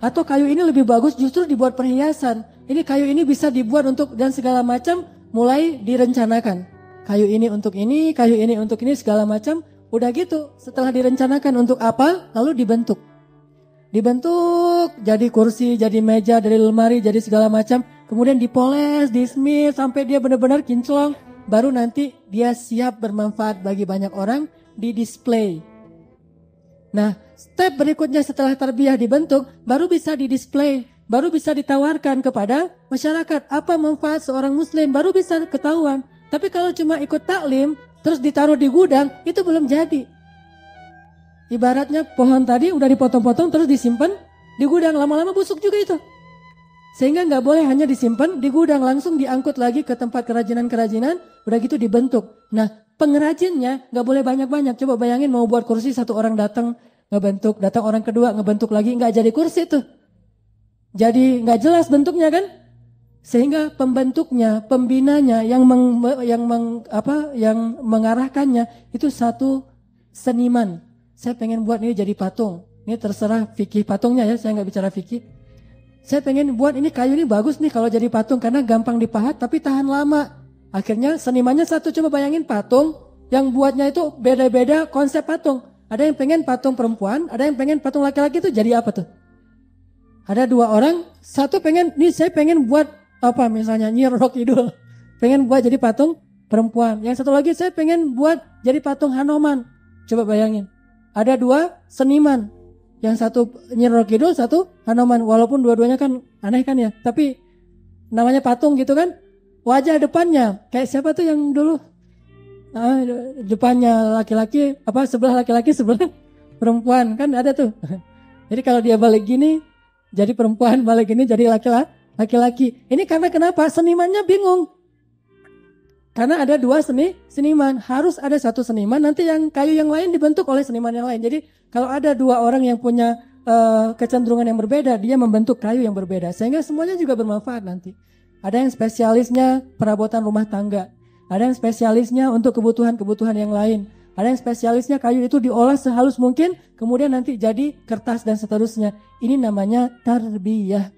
atau kayu ini lebih bagus justru dibuat perhiasan. Ini kayu ini bisa dibuat untuk dan segala macam, mulai direncanakan. Kayu ini untuk ini, kayu ini untuk ini, segala macam Udah gitu, setelah direncanakan untuk apa, lalu dibentuk. Dibentuk jadi kursi, jadi meja, dari lemari, jadi segala macam. Kemudian dipoles, dismir sampai dia benar-benar kinclong. Baru nanti dia siap bermanfaat bagi banyak orang, di display. Nah, step berikutnya setelah tarbiyah dibentuk, baru bisa di-display, baru bisa ditawarkan kepada masyarakat. Apa manfaat seorang muslim, baru bisa ketahuan. Tapi kalau cuma ikut taklim, terus ditaruh di gudang, itu belum jadi. Ibaratnya pohon tadi udah dipotong-potong terus disimpan di gudang, lama-lama busuk juga itu. Sehingga nggak boleh hanya disimpan di gudang, langsung diangkut lagi ke tempat kerajinan-kerajinan, udah gitu dibentuk. Nah, pengrajinnya nggak boleh banyak-banyak. Coba bayangin mau buat kursi, satu orang datang ngebentuk, datang orang kedua ngebentuk lagi, nggak jadi kursi tuh. Jadi nggak jelas bentuknya kan? Sehingga pembentuknya, pembinanya, yang mengarahkannya itu satu seniman. Saya pengen buat ini jadi patung. Ini terserah fikih patungnya ya, saya nggak bicara fikih. Saya pengen buat ini kayu ini bagus nih kalau jadi patung karena gampang dipahat tapi tahan lama. Akhirnya senimannya satu, coba bayangin patung yang buatnya itu beda-beda konsep patung. Ada yang pengen patung perempuan, ada yang pengen patung laki-laki, itu jadi apa tuh? Ada dua orang, satu pengen, nih saya pengen buat apa misalnya Nyi Roro Kidul. Pengen buat jadi patung perempuan. Yang satu lagi saya pengen buat jadi patung Hanoman. Coba bayangin. Ada dua seniman. Yang satu Nyi Roro Kidul, satu Hanoman. Walaupun dua-duanya kan aneh kan ya. Tapi namanya patung gitu kan. Wajah depannya. Kayak siapa tuh yang dulu? Depannya laki-laki, sebelah laki-laki, sebelah perempuan. Kan ada tuh. Jadi kalau dia balik gini, jadi perempuan, balik gini jadi laki-laki. Ini karena kenapa? Senimannya bingung. Karena ada dua seniman, harus ada satu seniman, nanti yang kayu yang lain dibentuk oleh seniman yang lain. Jadi kalau ada dua orang yang punya kecenderungan yang berbeda, dia membentuk kayu yang berbeda. Sehingga semuanya juga bermanfaat nanti. Ada yang spesialisnya perabotan rumah tangga. Ada yang spesialisnya untuk kebutuhan-kebutuhan yang lain. Ada yang spesialisnya kayu itu diolah sehalus mungkin, kemudian nanti jadi kertas dan seterusnya. Ini namanya tarbiyah.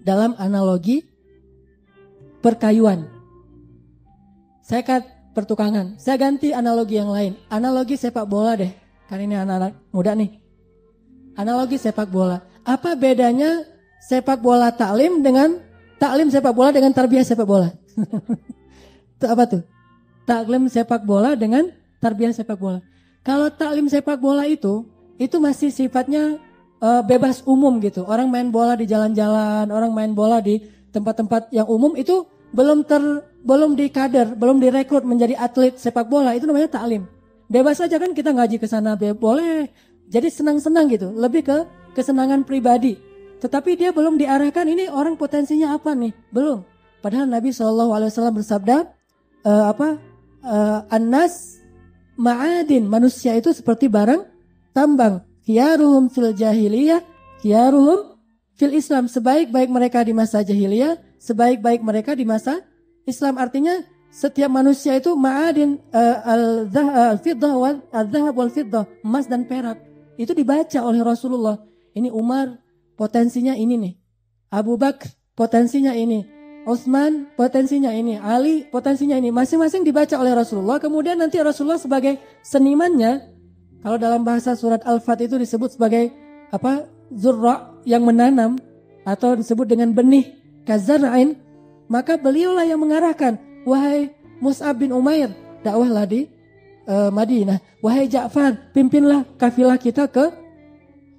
Dalam analogi perkayuan. Saya pertukangan. Saya ganti analogi yang lain. Analogi sepak bola deh. Kan ini anak-anak muda nih. Analogi sepak bola. Apa bedanya sepak bola taklim sepak bola dengan tarbiyah sepak bola? Itu apa tuh? Taklim sepak bola dengan tarbiyah sepak bola. Kalau taklim sepak bola itu masih sifatnya bebas umum gitu. Orang main bola di jalan-jalan, orang main bola di tempat-tempat yang umum itu belum dikader, belum direkrut menjadi atlet sepak bola, itu namanya taklim. Bebas aja kan kita ngaji ke sana boleh. Jadi senang-senang gitu, lebih ke kesenangan pribadi. Tetapi dia belum diarahkan ini orang potensinya apa nih? Belum. Padahal Nabi SAW bersabda An-nas ma'adin, manusia itu seperti barang tambang. Khiyaruhum fil jahiliyah, khiyaruhum fil Islam. Sebaik-baik mereka di masa jahiliyah, sebaik-baik mereka di masa Islam. Artinya setiap manusia itu ma'adin al-fiddah wal-dhahab wal-fiddah, emas dan perak. Itu dibaca oleh Rasulullah. Ini Umar potensinya ini nih. Abu Bakar potensinya ini. Utsman potensinya ini. Ali potensinya ini. Masing-masing dibaca oleh Rasulullah. Kemudian nanti Rasulullah sebagai senimannya, kalau dalam bahasa surat Al-Fat itu disebut sebagai zurra, yang menanam, atau disebut dengan benih kazar'ain, maka beliaulah yang mengarahkan. Wahai Mus'ab bin Umair, dakwahlah di Madinah. Wahai Ja'far, pimpinlah kafilah kita ke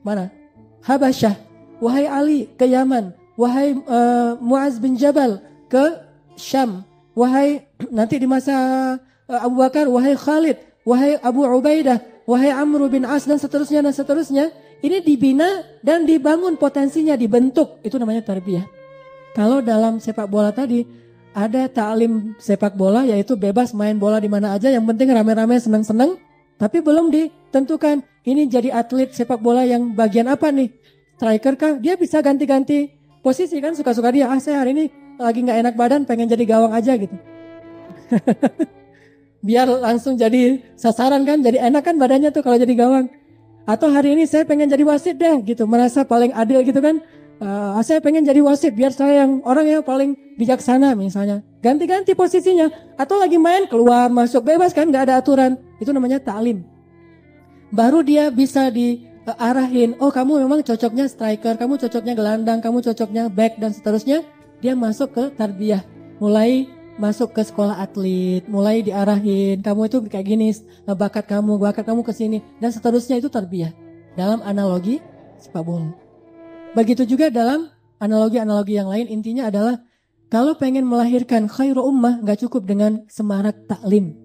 mana? Habasyah. Wahai Ali, ke Yaman. Wahai Muaz bin Jabal, ke Syam. Wahai nanti di masa Abu Bakar, wahai Khalid, wahai Abu Ubaidah, wahai Amr bin As, dan seterusnya dan seterusnya. Ini dibina dan dibangun potensinya, dibentuk. Itu namanya tarbiyah. Kalau dalam sepak bola tadi ada taklim sepak bola, yaitu bebas main bola di mana aja, yang penting rame-rame senang-senang, tapi belum ditentukan ini jadi atlet sepak bola yang bagian apa nih? Striker kah? Dia bisa ganti-ganti posisi kan, suka-suka dia. Saya hari ini lagi nggak enak badan, pengen jadi gawang aja gitu. Biar langsung jadi sasaran kan, jadi enak kan badannya tuh kalau jadi gawang. Atau hari ini saya pengen jadi wasit deh gitu, merasa paling adil gitu kan. Saya pengen jadi wasit biar saya yang orang yang paling bijaksana misalnya. Ganti-ganti posisinya. Atau lagi main keluar masuk bebas kan, nggak ada aturan. Itu namanya taklim. Baru dia bisa diarahin, oh kamu memang cocoknya striker, kamu cocoknya gelandang, kamu cocoknya back dan seterusnya. Dia masuk ke tarbiyah, mulai masuk ke sekolah atlet, mulai diarahin, kamu itu kayak gini, bakat kamu ke sini dan seterusnya, itu tarbiyah dalam analogi sepak bola. Begitu juga dalam analogi-analogi yang lain, intinya adalah kalau pengen melahirkan khairu ummah gak cukup dengan semarak taklim,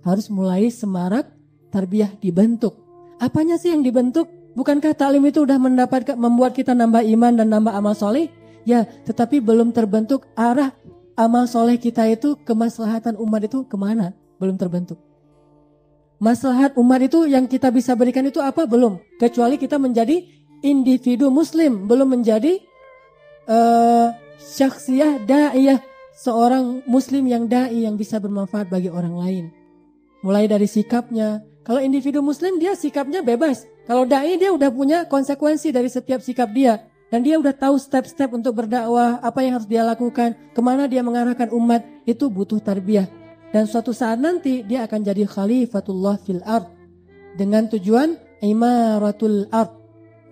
harus mulai semarak tarbiyah dibentuk. Apanya sih yang dibentuk? Bukankah taklim itu udah membuat kita nambah iman dan nambah amal soleh? Ya, tetapi belum terbentuk arah amal soleh kita itu, kemaslahatan umat itu kemana? Belum terbentuk. Maslahat umat itu yang kita bisa berikan itu apa? Belum. Kecuali kita menjadi individu muslim, belum menjadi syakhsiyah da'iyah, seorang muslim yang da'i yang bisa bermanfaat bagi orang lain. Mulai dari sikapnya. Kalau individu muslim dia sikapnya bebas. Kalau da'i dia udah punya konsekuensi dari setiap sikap dia. Dan dia udah tahu step-step untuk berdakwah, apa yang harus dia lakukan, kemana dia mengarahkan umat, itu butuh tarbiyah. Dan suatu saat nanti dia akan jadi khalifatullah fil ard. Dengan tujuan imaratul ard,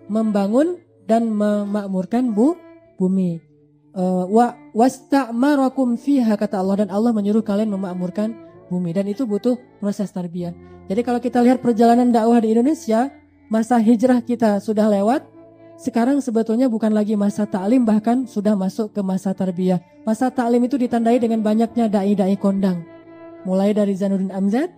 membangun dan memakmurkan bumi. Wasta'marakum fiha, kata Allah, dan Allah menyuruh kalian memakmurkan bumi. Dan itu butuh proses tarbiyah. Jadi kalau kita lihat perjalanan dakwah di Indonesia, masa hijrah kita sudah lewat. Sekarang sebetulnya bukan lagi masa ta'lim, bahkan sudah masuk ke masa tarbiyah. Masa ta'lim itu ditandai dengan banyaknya da'i-da'i kondang. Mulai dari Zainuddin Amjad,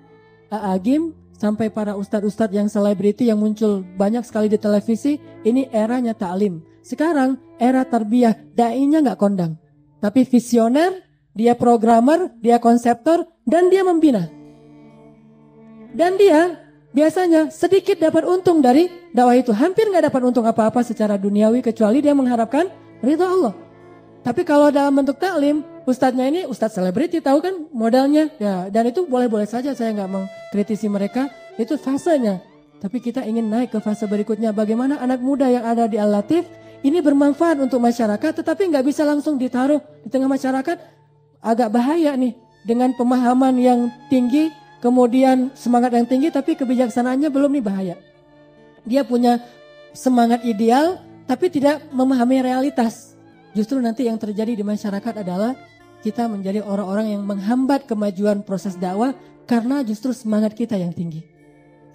A'agim, sampai para ustadz-ustadz yang selebriti yang muncul banyak sekali di televisi. Ini eranya ta'lim. Sekarang era tarbiyah, da'inya gak kondang, tapi visioner, dia programmer, dia konseptor, dan dia membina. Dan dia biasanya sedikit dapat untung dari dakwah itu. Hampir gak dapat untung apa-apa secara duniawi, kecuali dia mengharapkan ridha Allah. Tapi kalau dalam bentuk taklim, ustadznya ini ustadz selebriti, tahu kan modalnya ya. Dan itu boleh-boleh saja, saya gak mengkritisi mereka, itu fasenya. Tapi kita ingin naik ke fase berikutnya. Bagaimana anak muda yang ada di Al-Latif ini bermanfaat untuk masyarakat, tetapi gak bisa langsung ditaruh di tengah masyarakat. Agak bahaya nih, dengan pemahaman yang tinggi, kemudian semangat yang tinggi, tapi kebijaksanaannya belum, nih bahaya. Dia punya semangat ideal, tapi tidak memahami realitas. Justru nanti yang terjadi di masyarakat adalah kita menjadi orang-orang yang menghambat kemajuan proses dakwah karena justru semangat kita yang tinggi.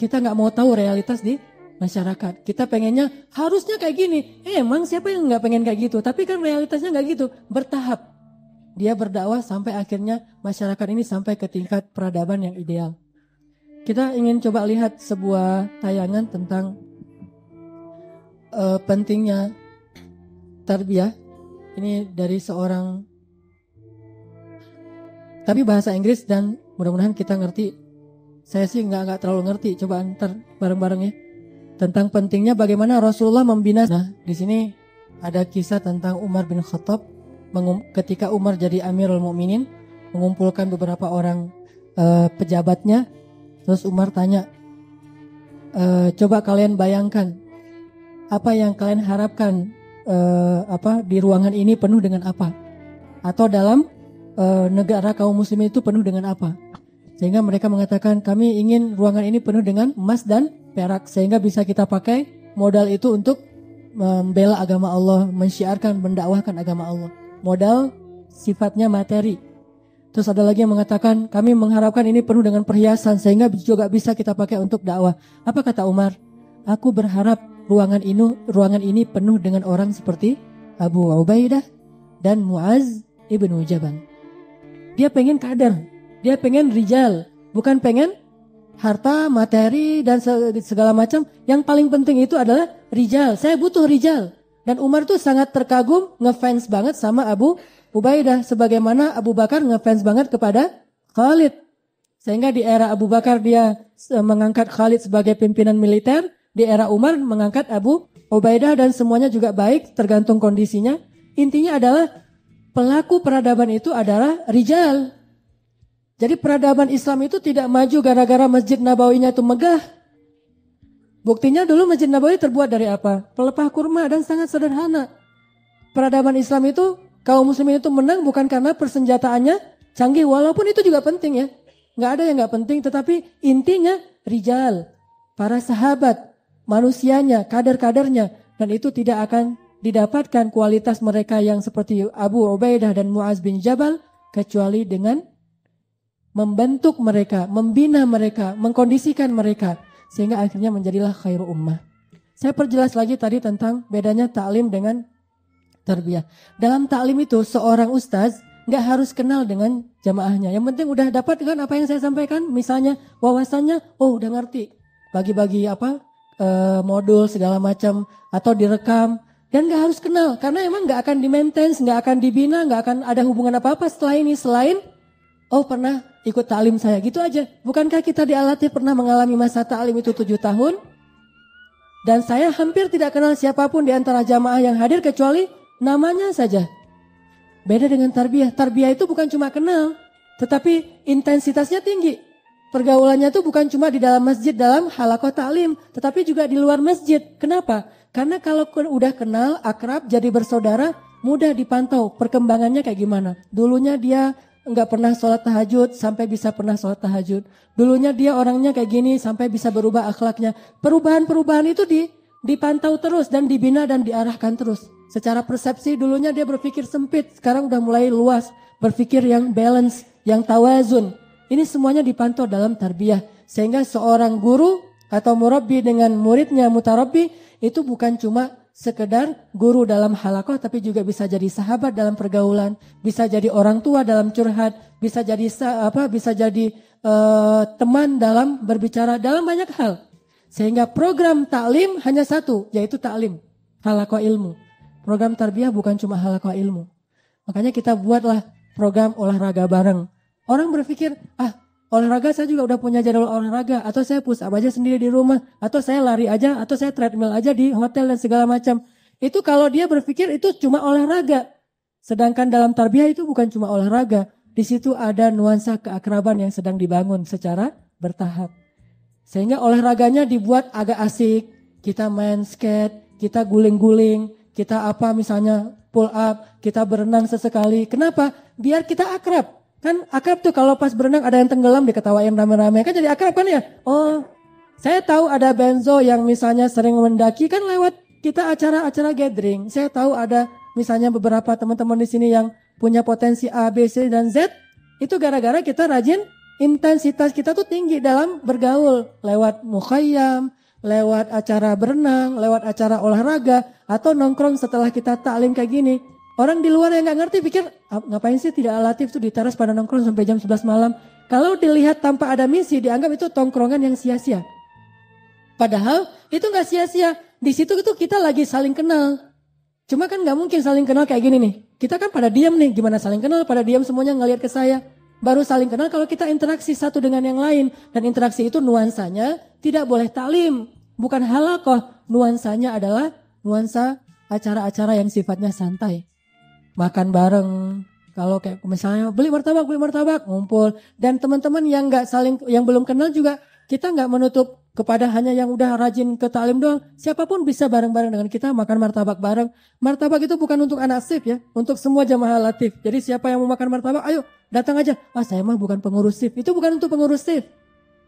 Kita gak mau tahu realitas di masyarakat. Kita pengennya harusnya kayak gini. Emang siapa yang gak pengen kayak gitu? Tapi kan realitasnya gak gitu, bertahap. Dia berdakwah sampai akhirnya masyarakat ini sampai ke tingkat peradaban yang ideal. Kita ingin coba lihat sebuah tayangan tentang pentingnya tarbiyah. Ini dari seorang, tapi bahasa Inggris dan mudah-mudahan kita ngerti. Saya sih nggak terlalu ngerti. Coba ntar bareng-bareng ya. Tentang pentingnya bagaimana Rasulullah membina. Nah, di sini ada kisah tentang Umar bin Khattab ketika Umar jadi Amirul Mukminin, mengumpulkan beberapa orang pejabatnya. Terus Umar tanya, coba kalian bayangkan apa yang kalian harapkan, di ruangan ini penuh dengan apa, atau dalam negara kaum muslimin itu penuh dengan apa. Sehingga mereka mengatakan, kami ingin ruangan ini penuh dengan emas dan perak, sehingga bisa kita pakai modal itu untuk membela agama Allah, mensyiarkan, mendakwahkan agama Allah. Modal sifatnya materi. Terus ada lagi yang mengatakan, kami mengharapkan ini penuh dengan perhiasan, sehingga juga bisa kita pakai untuk dakwah. Apa kata Umar? Aku berharap ruangan ini penuh dengan orang seperti Abu Ubaidah dan Muaz ibnu Jabal. Dia pengen kader, dia pengen rijal, bukan pengen harta, materi dan segala macam. Yang paling penting itu adalah rijal. Saya butuh rijal. Dan Umar tuh sangat terkagum, ngefans banget sama Abu Ubaidah, sebagaimana Abu Bakar ngefans banget kepada Khalid. Sehingga di era Abu Bakar dia mengangkat Khalid sebagai pimpinan militer, di era Umar mengangkat Abu Ubaidah, dan semuanya juga baik tergantung kondisinya. Intinya adalah pelaku peradaban itu adalah rijal. Jadi peradaban Islam itu tidak maju gara-gara Masjid Nabawinya itu megah. Buktinya dulu Masjid Nabawi terbuat dari apa? Pelepah kurma dan sangat sederhana. Peradaban Islam itu, kaum muslimin itu menang bukan karena persenjataannya canggih, walaupun itu juga penting ya. Nggak ada yang nggak penting, tetapi intinya rijal. para sahabat, manusianya, kader-kadernya. Dan itu tidak akan didapatkan kualitas mereka yang seperti Abu Ubaidah dan Muaz bin Jabal kecuali dengan membentuk mereka, membina mereka, mengkondisikan mereka sehingga akhirnya menjadilah khairu ummah. Saya perjelas lagi tadi tentang bedanya ta'lim dengan tarbiyah. Dalam ta'lim itu seorang ustaz nggak harus kenal dengan jamaahnya. Yang penting udah dapat kan apa yang saya sampaikan, misalnya wawasannya, udah ngerti, bagi-bagi modul segala macam atau direkam. Dan gak harus kenal, karena emang gak akan di-maintain, gak akan dibina, gak akan ada hubungan apa-apa setelah ini. Selain, pernah ikut ta'lim saya, gitu aja. Bukankah kita di Al-Latif pernah mengalami masa ta'lim itu 7 tahun? Dan saya hampir tidak kenal siapapun di antara jamaah yang hadir kecuali namanya saja. Beda dengan tarbiyah. Tarbiyah itu bukan cuma kenal, tetapi intensitasnya tinggi. Pergaulannya itu bukan cuma di dalam masjid, dalam halaqah ta'lim, tetapi juga di luar masjid. Kenapa? Karena kalau udah kenal, akrab, jadi bersaudara, mudah dipantau perkembangannya kayak gimana. Dulunya dia nggak pernah sholat tahajud sampai bisa pernah sholat tahajud. Dulunya dia orangnya kayak gini sampai bisa berubah akhlaknya. Perubahan-perubahan itu dipantau terus dan dibina dan diarahkan terus. Secara persepsi dulunya dia berpikir sempit, sekarang udah mulai luas. Berpikir yang balance, yang tawazun. Ini semuanya dipantau dalam tarbiyah. Sehingga seorang guru atau murabbi dengan muridnya mutarabbi itu bukan cuma sekedar guru dalam halaqah, tapi juga bisa jadi sahabat dalam pergaulan, bisa jadi orang tua dalam curhat, bisa jadi teman dalam berbicara dalam banyak hal. Sehingga program taklim hanya satu, yaitu taklim, halaqah ilmu. Program tarbiyah bukan cuma halaqah ilmu. Makanya kita buatlah program olahraga bareng. Orang berpikir, olahraga saya juga udah punya jadwal olahraga, atau saya push up aja sendiri di rumah, atau saya lari aja, atau saya treadmill aja di hotel dan segala macam. Itu kalau dia berpikir itu cuma olahraga. Sedangkan dalam tarbiyah itu bukan cuma olahraga. Di situ ada nuansa keakraban yang sedang dibangun secara bertahap. Sehingga olahraganya dibuat agak asik. Kita main skate, kita guling-guling, kita misalnya pull up, kita berenang sesekali. Kenapa? Biar kita akrab. Kan akrab tuh kalau pas berenang ada yang tenggelam diketawain rame-rame. Kan jadi akrab kan ya? Saya tahu ada Benzo yang misalnya sering mendaki kan lewat kita acara-acara gathering. Saya tahu ada misalnya beberapa teman-teman di sini yang punya potensi A, B, C, dan Z. Itu gara-gara kita rajin, intensitas kita tuh tinggi dalam bergaul. Lewat mukhayyam, lewat acara berenang, lewat acara olahraga, atau nongkrong setelah kita taklim kayak gini. Orang di luar yang gak ngerti pikir, ngapain sih tidak Al-Latif tuh di teras pada nongkrong sampai jam 11 malam. Kalau dilihat tanpa ada misi, dianggap itu tongkrongan yang sia-sia. Padahal itu gak sia-sia. Di situ itu kita lagi saling kenal. Cuma kan gak mungkin saling kenal kayak gini nih. Kita kan pada diam nih, gimana saling kenal? Pada diam semuanya ngelihat ke saya. Baru saling kenal kalau kita interaksi satu dengan yang lain. Dan interaksi itu nuansanya tidak boleh taklim. Bukan halaqah. Nuansanya adalah nuansa acara-acara yang sifatnya santai. Makan bareng, kalau kayak misalnya beli martabak, ngumpul. Dan teman-teman yang yang belum kenal juga, kita nggak menutup kepada hanya yang udah rajin ke taklim doang. Siapapun bisa bareng-bareng dengan kita makan martabak bareng. Martabak itu bukan untuk anak SIF ya, untuk semua jamaah Latif. Jadi siapa yang mau makan martabak, ayo datang aja. Saya mah bukan pengurus SIF, itu bukan untuk pengurus SIF.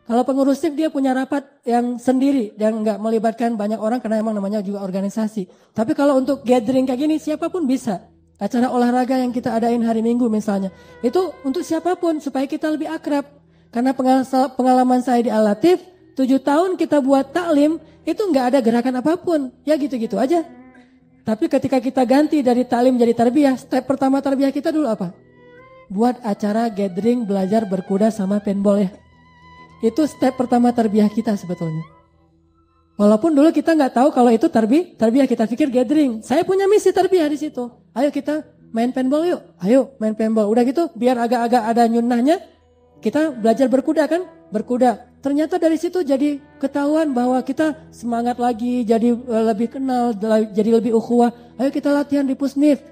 Kalau pengurus SIF dia punya rapat yang sendiri dan nggak melibatkan banyak orang karena emang namanya juga organisasi. Tapi kalau untuk gathering kayak gini siapapun bisa. Acara olahraga yang kita adain hari Minggu misalnya. Itu untuk siapapun supaya kita lebih akrab. Karena pengalaman saya di Al-Latif, 7 tahun kita buat taklim, itu nggak ada gerakan apapun. Ya gitu-gitu aja. Tapi ketika kita ganti dari taklim jadi tarbiyah, step pertama tarbiyah kita dulu apa? Buat acara gathering belajar berkuda sama paintball ya. Itu step pertama tarbiyah kita sebetulnya. Walaupun dulu kita nggak tahu kalau itu tarbiyah, kita pikir gathering. Saya punya misi tarbiyah di situ. Ayo kita main paintball yuk. Ayo main paintball. Udah gitu biar agak-agak ada nyunnahnya. Kita belajar berkuda kan? Berkuda. Ternyata dari situ jadi ketahuan bahwa kita semangat lagi, jadi lebih kenal, jadi lebih ukhuwah. Ayo kita latihan di pusnif,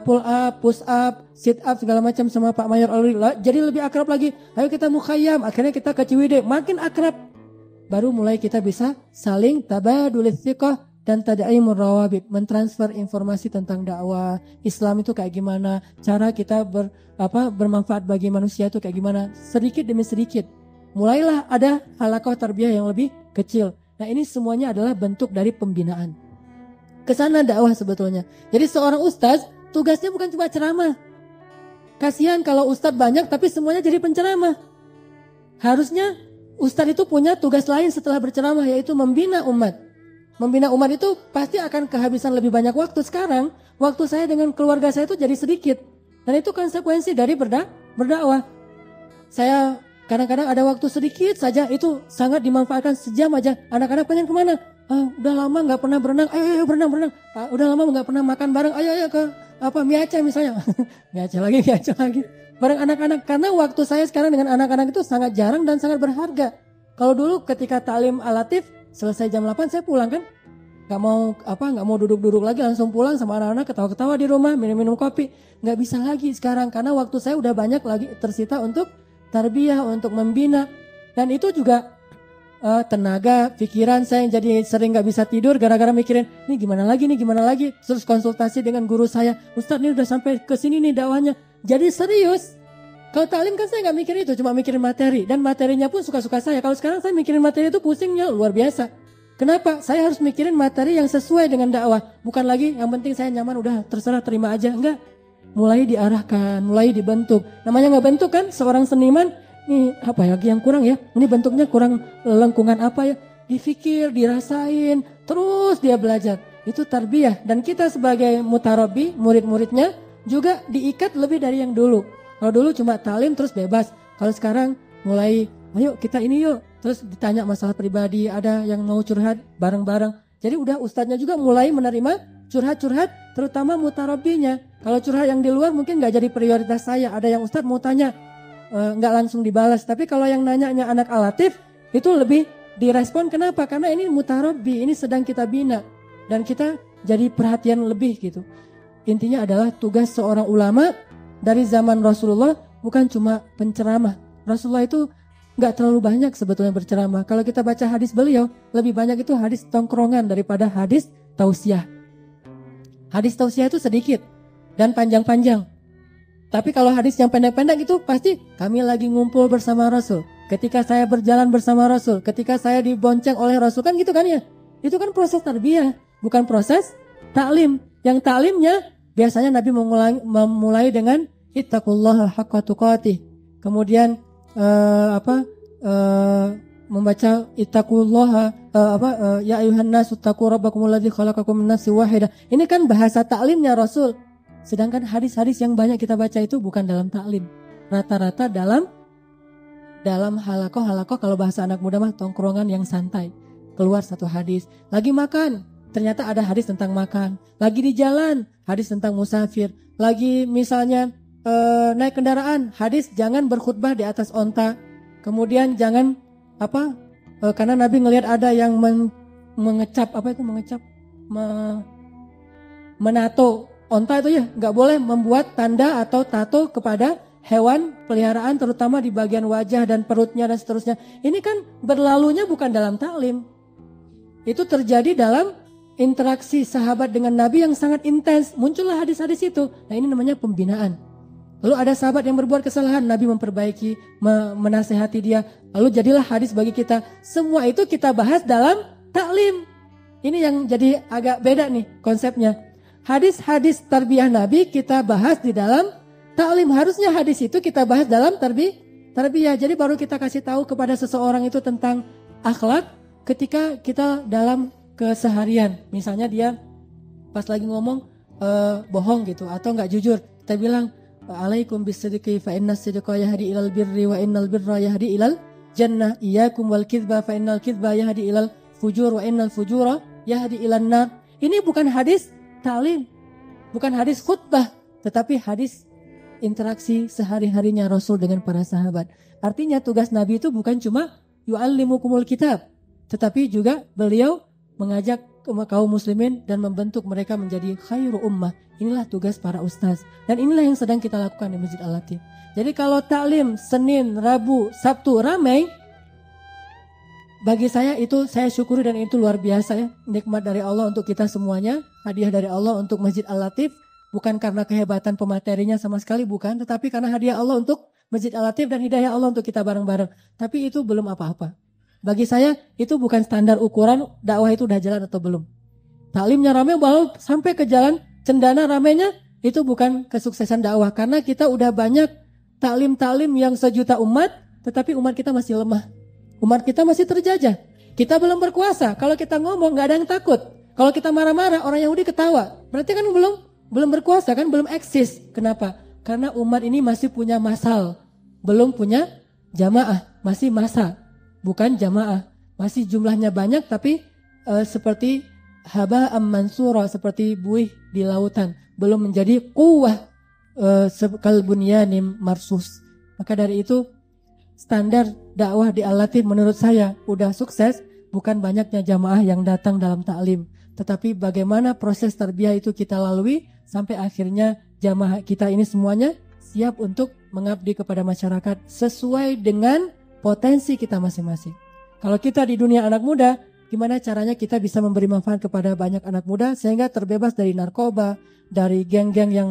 pull up, push up, sit up segala macam sama Pak Mayor Alwi. Jadi lebih akrab lagi. Ayo kita mukhayyam. Akhirnya kita ke Ciwidey. Makin akrab. Baru mulai kita bisa saling tabadulits thiqah dan tad'imur rawabit, mentransfer informasi tentang dakwah Islam itu kayak gimana, cara kita bermanfaat bagi manusia itu kayak gimana, sedikit demi sedikit. Mulailah ada halaqah tarbiyah yang lebih kecil. Nah ini semuanya adalah bentuk dari pembinaan. Kesana dakwah sebetulnya. Jadi seorang ustaz tugasnya bukan cuma ceramah. Kasihan kalau ustaz banyak tapi semuanya jadi penceramah. Harusnya ustaz itu punya tugas lain setelah berceramah, yaitu membina umat. Membina umat itu pasti akan kehabisan lebih banyak waktu. Sekarang waktu saya dengan keluarga saya itu jadi sedikit. Dan itu konsekuensi dari berdakwah. Saya kadang-kadang ada waktu sedikit saja, itu sangat dimanfaatkan sejam aja. Anak-anak pengen kemana? Udah lama nggak pernah berenang, ayo berenang. Udah lama nggak pernah makan bareng, ayo ke mie Aceh misalnya. Mie Aceh lagi. Bareng anak-anak, karena waktu saya sekarang dengan anak-anak itu sangat jarang dan sangat berharga. Kalau dulu ketika taklim alatif selesai jam 8 saya pulang kan, nggak mau duduk-duduk lagi, langsung pulang sama anak-anak, ketawa-ketawa di rumah, minum-minum kopi. Nggak bisa lagi sekarang karena waktu saya udah banyak lagi tersita untuk tarbiyah, untuk membina. Dan itu juga tenaga, pikiran saya yang jadi sering nggak bisa tidur gara-gara mikirin nih gimana lagi. Terus konsultasi dengan guru saya, Ustadz ini udah sampai ke sini nih dakwahnya. Jadi serius. Kalau taklim kan saya nggak mikir itu, cuma mikirin materi. Dan materinya pun suka-suka saya. Kalau sekarang saya mikirin materi itu pusingnya luar biasa. Kenapa? Saya harus mikirin materi yang sesuai dengan dakwah. Bukan lagi yang penting saya nyaman, udah terserah terima aja. Enggak. Mulai diarahkan, mulai dibentuk. Namanya nggak bentuk kan, seorang seniman, nih apa ya yang kurang ya? Ini bentuknya kurang lengkungan apa ya? Difikir, dirasain, terus dia belajar. Itu tarbiyah. Dan kita sebagai mutarabbi, murid-muridnya juga diikat lebih dari yang dulu. Kalau dulu cuma talim terus bebas. Kalau sekarang mulai, ayo kita ini yuk. Terus ditanya masalah pribadi, ada yang mau curhat bareng-bareng. Jadi udah ustadznya juga mulai menerima curhat-curhat, terutama mutarabbinya. Kalau curhat yang di luar mungkin gak jadi prioritas saya. Ada yang ustadz mau tanya, gak langsung dibalas. Tapi kalau yang nanyanya anak alatif, itu lebih direspon. Kenapa? Karena ini mutarabbi, ini sedang kita bina. Dan kita jadi perhatian lebih gitu. Intinya adalah tugas seorang ulama dari zaman Rasulullah bukan cuma penceramah. Rasulullah itu gak terlalu banyak sebetulnya berceramah. Kalau kita baca hadis beliau, lebih banyak itu hadis tongkrongan daripada hadis tausiah. Hadis tausiah itu sedikit dan panjang-panjang. Tapi kalau hadis yang pendek-pendek itu pasti kami lagi ngumpul bersama Rasul. Ketika saya berjalan bersama Rasul, ketika saya dibonceng oleh Rasul, kan gitu kan ya. Itu kan proses tarbiyah, bukan proses taklim. Yang taklimnya biasanya Nabi memulai dengan ittaqullaha haqqa tuqatih. Kemudian membaca ittaqullaha ya ayuhan nasu taqu rabbakumul ladzi khalaqakum min nafsin wahidah. Ini kan bahasa taklimnya Rasul. Sedangkan hadis-hadis yang banyak kita baca itu bukan dalam taklim. Rata-rata dalam halakoh kalau bahasa anak muda mah tongkrongan yang santai. Keluar satu hadis, lagi makan, ternyata ada hadis tentang makan. Lagi di jalan, hadis tentang musafir. Lagi misalnya naik kendaraan, hadis jangan berkhutbah di atas onta. Kemudian jangan karena Nabi ngelihat ada yang menato onta itu ya, nggak boleh membuat tanda atau tato kepada hewan peliharaan, terutama di bagian wajah dan perutnya dan seterusnya. Ini kan berlalunya bukan dalam taklim. Itu terjadi dalam interaksi sahabat dengan Nabi yang sangat intens. Muncullah hadis-hadis itu. Nah ini namanya pembinaan. Lalu ada sahabat yang berbuat kesalahan, Nabi memperbaiki, menasehati dia. Lalu jadilah hadis bagi kita. Semua itu kita bahas dalam taklim. Ini yang jadi agak beda nih konsepnya. Hadis-hadis tarbiyah Nabi kita bahas di dalam taklim. Harusnya hadis itu kita bahas dalam tarbiyah. Jadi baru kita kasih tahu kepada seseorang itu tentang akhlak ketika kita dalam keseharian. Misalnya dia pas lagi ngomong bohong gitu atau nggak jujur. Kita bilang alaikum bisidqi fa innas sidqa yahdi ilal birri wa innal birra yahdi ilal jannah. Iyyakum wal kidba fa innal kidba yahdi ilal fujur wa innal fujura yahdi ilan nar. Ini bukan hadis taklim, bukan hadis khutbah, tetapi hadis interaksi sehari-harinya Rasul dengan para sahabat. Artinya tugas Nabi itu bukan cuma yu'allimukumul kitab, tetapi juga beliau mengajak kaum muslimin dan membentuk mereka menjadi khairu ummah. Inilah tugas para ustaz. Dan inilah yang sedang kita lakukan di Masjid Al-Latif. Jadi kalau taklim Senin, Rabu, Sabtu ramai, bagi saya itu saya syukuri dan itu luar biasa ya. Nikmat dari Allah untuk kita semuanya. Hadiah dari Allah untuk Masjid Al-Latif. Bukan karena kehebatan pematerinya sama sekali, bukan. Tetapi karena hadiah Allah untuk Masjid Al-Latif dan hidayah Allah untuk kita bareng-bareng. Tapi itu belum apa-apa. Bagi saya itu bukan standar ukuran dakwah itu udah jalan atau belum. Taklimnya rame walau sampai ke jalan cendana ramenya itu bukan kesuksesan dakwah. Karena kita udah banyak taklim-taklim yang sejuta umat, tetapi umat kita masih lemah. Umat kita masih terjajah. Kita belum berkuasa. Kalau kita ngomong gak ada yang takut. Kalau kita marah-marah orang Yahudi ketawa. Berarti kan belum berkuasa kan, belum eksis. Kenapa? Karena umat ini masih punya masal. Belum punya jamaah, masih masa. Bukan jamaah. Masih jumlahnya banyak tapi seperti haba'am mansura, seperti buih di lautan, belum menjadi quwwah kalbunyanim marsus. Maka dari itu standar dakwah di Al-Latif menurut saya udah sukses, bukan banyaknya jamaah yang datang dalam taklim, tetapi bagaimana proses tarbiyah itu kita lalui sampai akhirnya jamaah kita ini semuanya siap untuk mengabdi kepada masyarakat sesuai dengan potensi kita masing-masing. Kalau kita di dunia anak muda, gimana caranya kita bisa memberi manfaat kepada banyak anak muda sehingga terbebas dari narkoba, dari geng-geng yang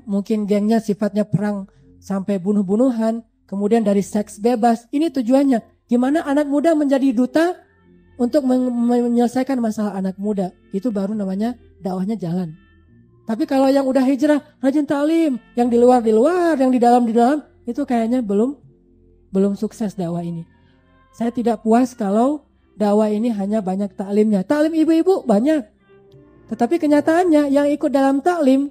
mungkin gengnya sifatnya perang sampai bunuh-bunuhan, kemudian dari seks bebas. Ini tujuannya. Gimana anak muda menjadi duta untuk menyelesaikan masalah anak muda. Itu baru namanya dakwahnya jalan. Tapi kalau yang udah hijrah, rajin taklim, yang di luar, yang di dalam, itu kayaknya belum sukses dakwah ini. Saya tidak puas kalau dakwah ini hanya banyak taklimnya. Taklim ibu-ibu banyak. Tetapi kenyataannya yang ikut dalam taklim,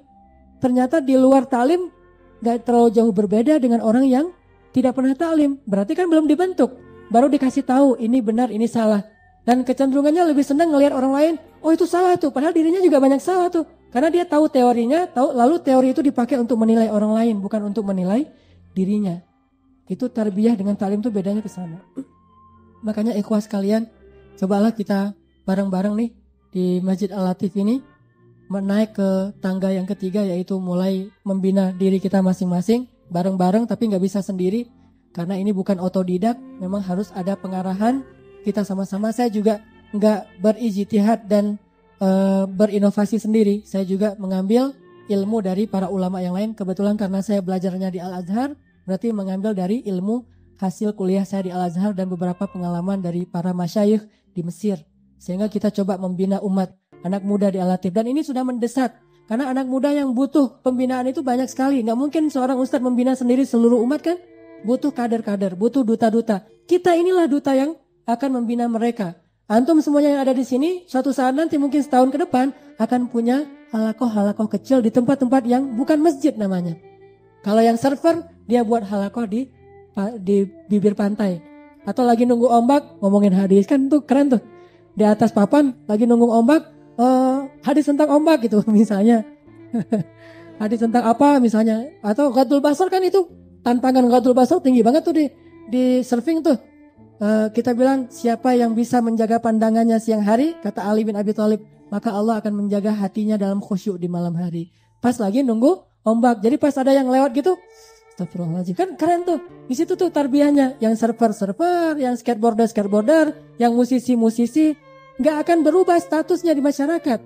ternyata di luar taklim gak terlalu jauh berbeda dengan orang yang tidak pernah taklim. Berarti kan belum dibentuk. Baru dikasih tahu ini benar, ini salah. Dan kecenderungannya lebih senang ngelihat orang lain, oh itu salah tuh. Padahal dirinya juga banyak salah tuh. Karena dia tahu teorinya, lalu teori itu dipakai untuk menilai orang lain, bukan untuk menilai dirinya. Itu tarbiyah dengan taklim itu bedanya ke sana. Makanya ikhwah sekalian, cobalah kita bareng-bareng nih di Masjid Al-Latif ini menaik ke tangga yang ketiga, yaitu mulai membina diri kita masing-masing bareng-bareng, tapi gak bisa sendiri karena ini bukan otodidak, memang harus ada pengarahan kita sama-sama. Saya juga gak berijtihad dan berinovasi sendiri, saya juga mengambil ilmu dari para ulama yang lain. Kebetulan karena saya belajarnya di Al-Azhar, berarti mengambil dari ilmu hasil kuliah saya di Al-Azhar dan beberapa pengalaman dari para masyayikh di Mesir. Sehingga kita coba membina umat anak muda di Al-Latif. Dan ini sudah mendesak. Karena anak muda yang butuh pembinaan itu banyak sekali. Gak mungkin seorang ustadz membina sendiri seluruh umat kan. Butuh kader-kader, butuh duta-duta. Kita inilah duta yang akan membina mereka. Antum semuanya yang ada di sini, suatu saat nanti mungkin setahun ke depan akan punya halakoh-halakoh kecil di tempat-tempat yang bukan masjid namanya. Kalau yang server, dia buat halakoh di bibir pantai, atau lagi nunggu ombak ngomongin hadis, kan tuh keren tuh, di atas papan lagi nunggu ombak, hadis tentang ombak gitu misalnya. Hadis tentang apa misalnya, atau Ghadul Basar, kan itu tantangan Ghadul Basar tinggi banget tuh di surfing tuh. Kita bilang siapa yang bisa menjaga pandangannya siang hari, kata Ali bin Abi Thalib, maka Allah akan menjaga hatinya dalam khusyuk di malam hari. Pas lagi nunggu ombak, jadi pas ada yang lewat gitu, astagfirullahaladzim, kan keren tuh. Di situ tuh tarbiyahnya, yang surfer, yang skateboarder, yang musisi, nggak akan berubah statusnya di masyarakat.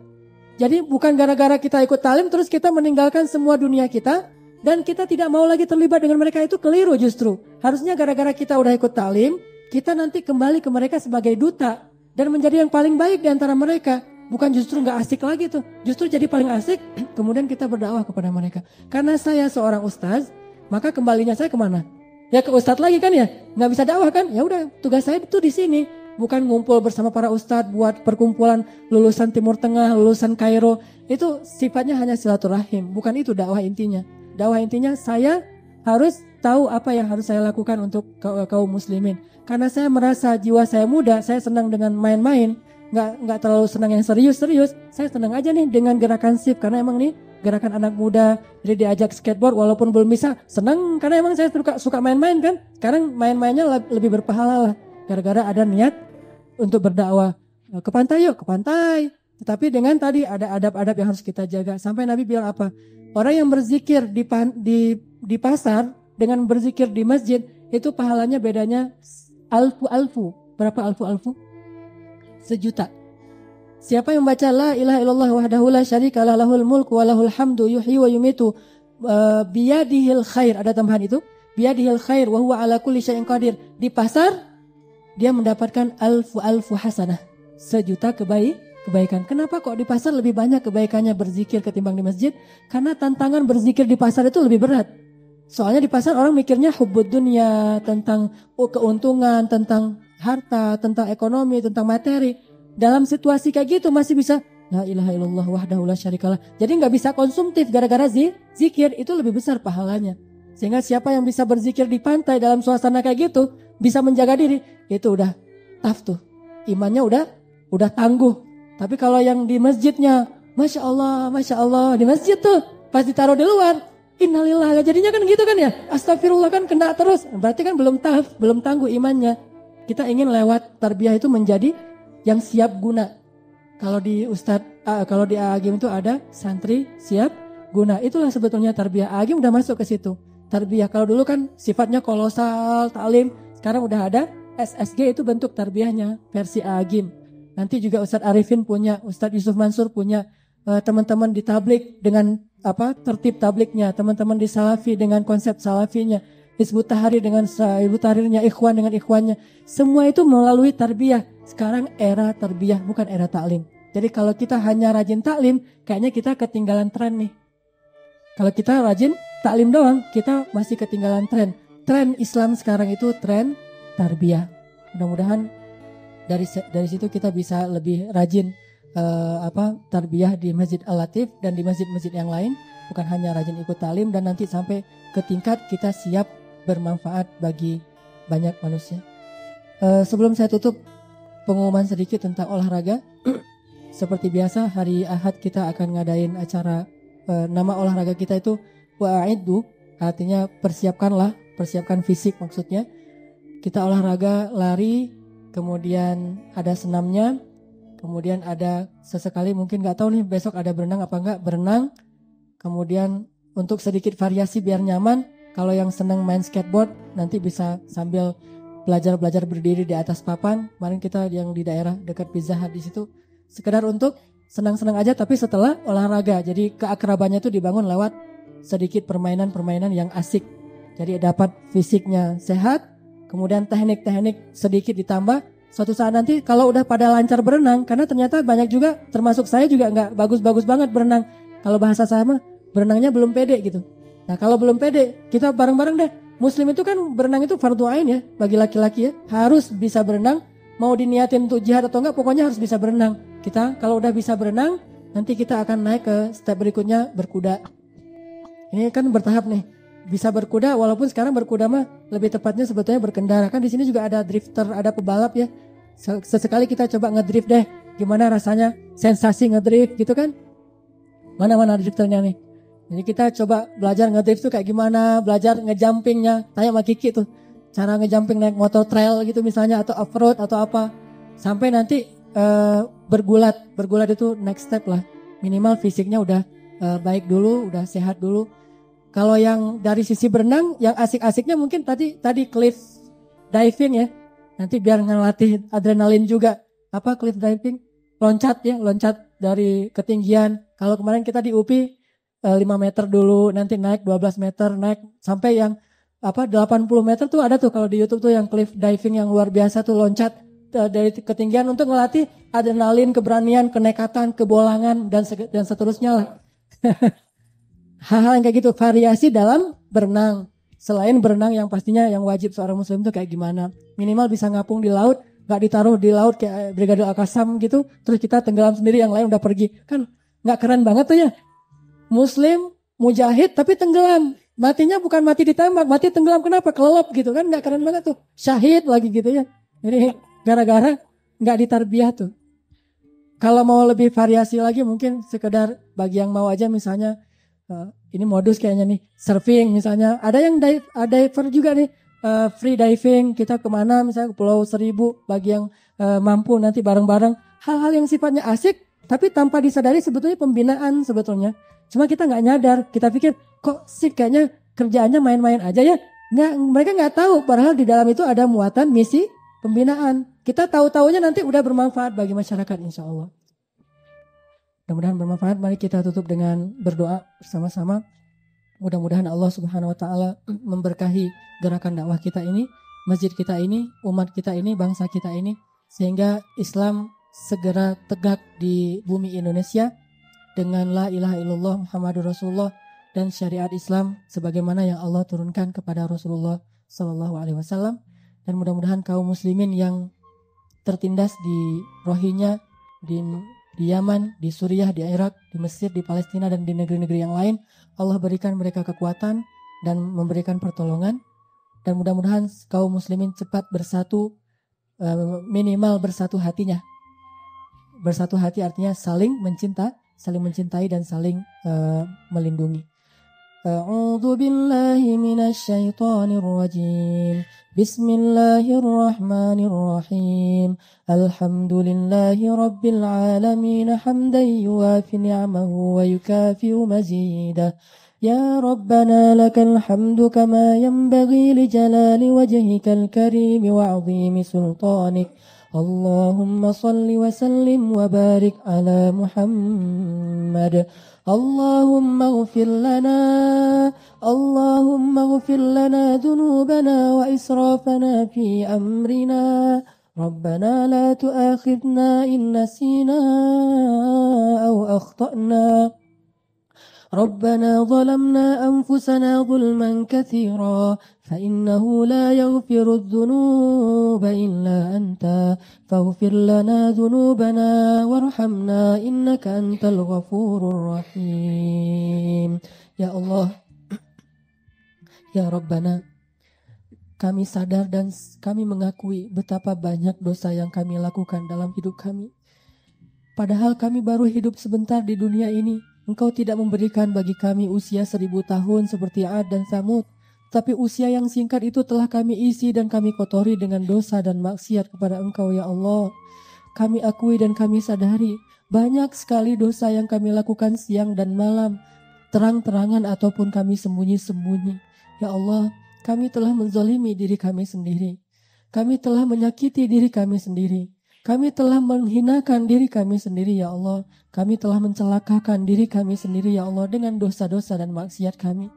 Jadi bukan gara-gara kita ikut talim terus kita meninggalkan semua dunia kita dan kita tidak mau lagi terlibat dengan mereka, itu keliru justru. Harusnya gara-gara kita udah ikut talim, kita nanti kembali ke mereka sebagai duta dan menjadi yang paling baik di antara mereka. Bukan justru nggak asik lagi tuh, justru jadi paling asik. Kemudian kita berdakwah kepada mereka. Karena saya seorang ustaz, maka kembalinya saya kemana? Ya ke ustadz lagi kan ya, nggak bisa dakwah kan? Ya udah, tugas saya itu di sini, bukan ngumpul bersama para ustadz buat perkumpulan lulusan Timur Tengah, lulusan Kairo. Itu sifatnya hanya silaturahim, bukan itu dakwah intinya. Dakwah intinya saya harus tahu apa yang harus saya lakukan untuk kaum muslimin. Karena saya merasa jiwa saya muda, saya senang dengan main-main, nggak terlalu senang yang serius-serius. Saya senang aja nih dengan gerakan SIF, karena emang nih gerakan anak muda, jadi diajak skateboard walaupun belum bisa, senang karena emang saya suka main-main kan. Sekarang main-mainnya lebih berpahala lah, gara-gara ada niat untuk berdakwah. Ke pantai yuk, ke pantai. Tetapi dengan tadi ada adab-adab yang harus kita jaga. Sampai Nabi bilang apa? Orang yang berzikir di pasar dengan berzikir di masjid, itu pahalanya bedanya alfu. Berapa alfu? 1.000.000. Siapa yang baca la ilaha illallah wahdahu la syarika lahul mulku wa lahul hamdu yuhyi wa yumitu biyadihil khair, ada tambahan itu, biyadihil khair wa huwa ala kulli syai'in qadir, di pasar dia mendapatkan alfu hasanah, 1.000.000 kebaikan. Kenapa kok di pasar lebih banyak kebaikannya berzikir ketimbang di masjid? Karena tantangan berzikir di pasar itu lebih berat. Soalnya di pasar orang mikirnya hubbud dunya, tentang keuntungan, tentang harta, tentang ekonomi, tentang materi. Dalam situasi kayak gitu masih bisa la ilaha illallah wahdahu la syarikalah. Jadi nggak bisa konsumtif gara-gara zikir, itu lebih besar pahalanya. Sehingga siapa yang bisa berzikir di pantai dalam suasana kayak gitu, bisa menjaga diri, itu udah tough tuh. Imannya udah tangguh. Tapi kalau yang di masjidnya, Masya Allah, di masjid tuh pas ditaruh di luar, innalillah, jadinya kan gitu kan ya. Astagfirullah kan kena terus. Berarti kan belum tangguh imannya. Kita ingin lewat tarbiyah itu menjadi yang siap guna. Kalau di kalau di Agim itu ada santri siap guna. Itulah sebetulnya tarbiyah. Agim udah masuk ke situ. Tarbiyah kalau dulu kan sifatnya kolosal, taklim. Sekarang udah ada SSG, itu bentuk tarbiyahnya versi Agim. Nanti juga Ustadz Arifin punya, Ustadz Yusuf Mansur punya, teman-teman di tablik dengan tertib tabliknya, teman-teman di salafi dengan konsep salafinya, Hizbut Tahrir dengan Hizbut Tahrirnya, ikhwan dengan ikhwannya. Semua itu melalui tarbiyah. Sekarang era tarbiyah, bukan era taklim. Jadi kalau kita hanya rajin taklim, kayaknya kita ketinggalan tren nih. Kalau kita rajin taklim doang, kita masih ketinggalan tren. Tren Islam sekarang itu tren tarbiyah. Mudah-mudahan dari situ kita bisa lebih rajin tarbiyah di Masjid Al-Latif dan di masjid-masjid yang lain, bukan hanya rajin ikut taklim dan nanti sampai ke tingkat kita siap bermanfaat bagi banyak manusia. Sebelum saya tutup, pengumuman sedikit tentang olahraga. Seperti biasa hari Ahad kita akan ngadain acara, nama olahraga kita itu wa'iddu, artinya persiapkan fisik maksudnya. Kita olahraga lari, kemudian ada senamnya, kemudian ada sesekali mungkin nggak tahu nih besok ada berenang apa enggak, berenang. Kemudian untuk sedikit variasi biar nyaman, kalau yang senang main skateboard nanti bisa sambil belajar berdiri di atas papan. Kemarin kita yang di daerah dekat Pizza Hut di situ, sekedar untuk senang-senang aja tapi setelah olahraga. Jadi keakrabannya itu dibangun lewat sedikit permainan-permainan yang asik. Jadi dapat fisiknya sehat, kemudian teknik-teknik sedikit ditambah. Suatu saat nanti kalau udah pada lancar berenang, karena ternyata banyak juga, termasuk saya juga nggak bagus-bagus banget berenang. Kalau bahasa saya mah berenangnya belum pede gitu. Nah kalau belum pede, kita bareng-bareng deh. Muslim itu kan berenang itu fardu ain ya, bagi laki-laki ya. Harus bisa berenang, mau diniatin untuk jihad atau enggak, pokoknya harus bisa berenang. Kita kalau udah bisa berenang, nanti kita akan naik ke step berikutnya, berkuda. Ini kan bertahap nih. Bisa berkuda, walaupun sekarang berkuda mah lebih tepatnya sebetulnya berkendara. Kan di sini juga ada drifter, ada pebalap ya. Sesekali kita coba ngedrift deh. Gimana rasanya? Sensasi ngedrift gitu kan? Mana drifternya nih? Jadi kita coba belajar ngedrift tuh kayak gimana, belajar ngejumpingnya. Tanya sama Kiki tuh, cara ngejumping naik motor trail gitu misalnya, atau off-road atau apa. Sampai nanti bergulat itu next step lah. Minimal fisiknya udah baik dulu, udah sehat dulu. Kalau yang dari sisi berenang, yang asik-asiknya mungkin tadi cliff diving ya. Nanti biar ngelatih adrenalin juga. Apa cliff diving? Loncat dari ketinggian. Kalau kemarin kita di UPI 5 meter dulu, nanti naik 12 meter, naik sampai yang 80 meter tuh ada tuh kalau di YouTube tuh yang cliff diving yang luar biasa tuh, loncat dari ketinggian untuk ngelatih adrenalin, keberanian, kenekatan, kebolangan dan seterusnya lah. Hal-hal yang kayak gitu, variasi dalam berenang. Selain berenang yang pastinya yang wajib seorang muslim tuh kayak gimana? Minimal bisa ngapung di laut, gak ditaruh di laut kayak Brigade Al-Qassam gitu, terus kita tenggelam sendiri, yang lain udah pergi. Kan gak keren banget tuh ya. Muslim, mujahid tapi tenggelam. Matinya bukan mati ditembak, mati tenggelam. Kenapa? Kelelep gitu kan, gak keren banget tuh. Syahid lagi gitu ya. Jadi gara-gara gak ditarbiyah tuh. Kalau mau lebih variasi lagi mungkin sekedar bagi yang mau aja misalnya, ini modus kayaknya nih, surfing misalnya. Ada yang diver juga nih, free diving, kita kemana misalnya ke Pulau Seribu, bagi yang mampu nanti bareng-bareng. Hal-hal yang sifatnya asik, tapi tanpa disadari sebetulnya pembinaan sebetulnya. Cuma kita nggak nyadar, kita pikir kok sih kayaknya kerjaannya main-main aja ya. Mereka nggak tahu, padahal di dalam itu ada muatan misi pembinaan. Kita tahu-taunya nanti udah bermanfaat bagi masyarakat insya Allah. Mudah-mudahan bermanfaat. Mari kita tutup dengan berdoa bersama-sama. Mudah-mudahan Allah Subhanahu Wa Taala memberkahi gerakan dakwah kita ini. masjid kita ini, umat kita ini, bangsa kita ini, sehingga Islam segera tegak di bumi Indonesia dengan la ilaha illallah Muhammadur Rasulullah dan syariat Islam sebagaimana yang Allah turunkan kepada Rasulullah Sallallahu Alaihi Wasallam. Dan mudah-mudahan kaum muslimin yang tertindas di Rohingya, di Yaman, di Suriah, di Irak, di Mesir, di Palestina, dan di negeri-negeri yang lain, Allah berikan mereka kekuatan dan memberikan pertolongan. Dan mudah-mudahan kaum muslimin cepat bersatu, minimal bersatu hatinya. Bersatu hati artinya saling mencintai dan saling melindungi. A'udzu billahi minasy syaithanir rajim. Bismillahirrahmanirrahim. Alhamdulillahi rabbil alamin hamdan yuwafi ni'amahu wa yukafi'u mazidah. Ya Rabbana lakal hamdu kama yanbaghi li jalali wajhikal karim wa 'azimi sultanik. Allahumma salli wa sallim wa barik ala Muhammad. Allahumma ighfir lana dhunubana wa israfana fi amrina. Rabbana la tu'akhidna in nasina aw akhtana. ربنا ظلمنا أنفسنا ظلما كثيرا فإنه لا يغفر الذنوب إلا أنت فاغفر لنا ذنوبنا وارحمنا إنك أنت الغفور الرحيم. Ya Allah, ya Rabbana, kami sadar dan kami mengakui betapa banyak dosa yang kami lakukan dalam hidup kami. Padahal kami baru hidup sebentar di dunia ini. Engkau tidak memberikan bagi kami usia 1000 tahun seperti Ad dan Samud. Tapi usia yang singkat itu telah kami isi dan kami kotori dengan dosa dan maksiat kepada Engkau ya Allah. Kami akui dan kami sadari banyak sekali dosa yang kami lakukan siang dan malam, terang-terangan ataupun kami sembunyi-sembunyi. Ya Allah, kami telah menzalimi diri kami sendiri. Kami telah menyakiti diri kami sendiri. Kami telah menghinakan diri kami sendiri ya Allah. Kami telah mencelakakan diri kami sendiri ya Allah dengan dosa-dosa dan maksiat kami.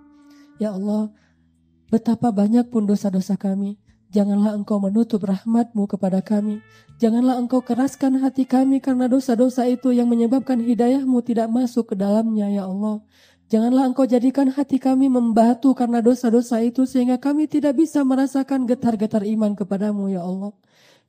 Ya Allah, betapa banyak pun dosa-dosa kami. Janganlah Engkau menutup rahmat-Mu kepada kami. Janganlah Engkau keraskan hati kami karena dosa-dosa itu yang menyebabkan hidayah-Mu tidak masuk ke dalamnya ya Allah. Janganlah Engkau jadikan hati kami membatu karena dosa-dosa itu sehingga kami tidak bisa merasakan getar-getar iman kepada-Mu ya Allah.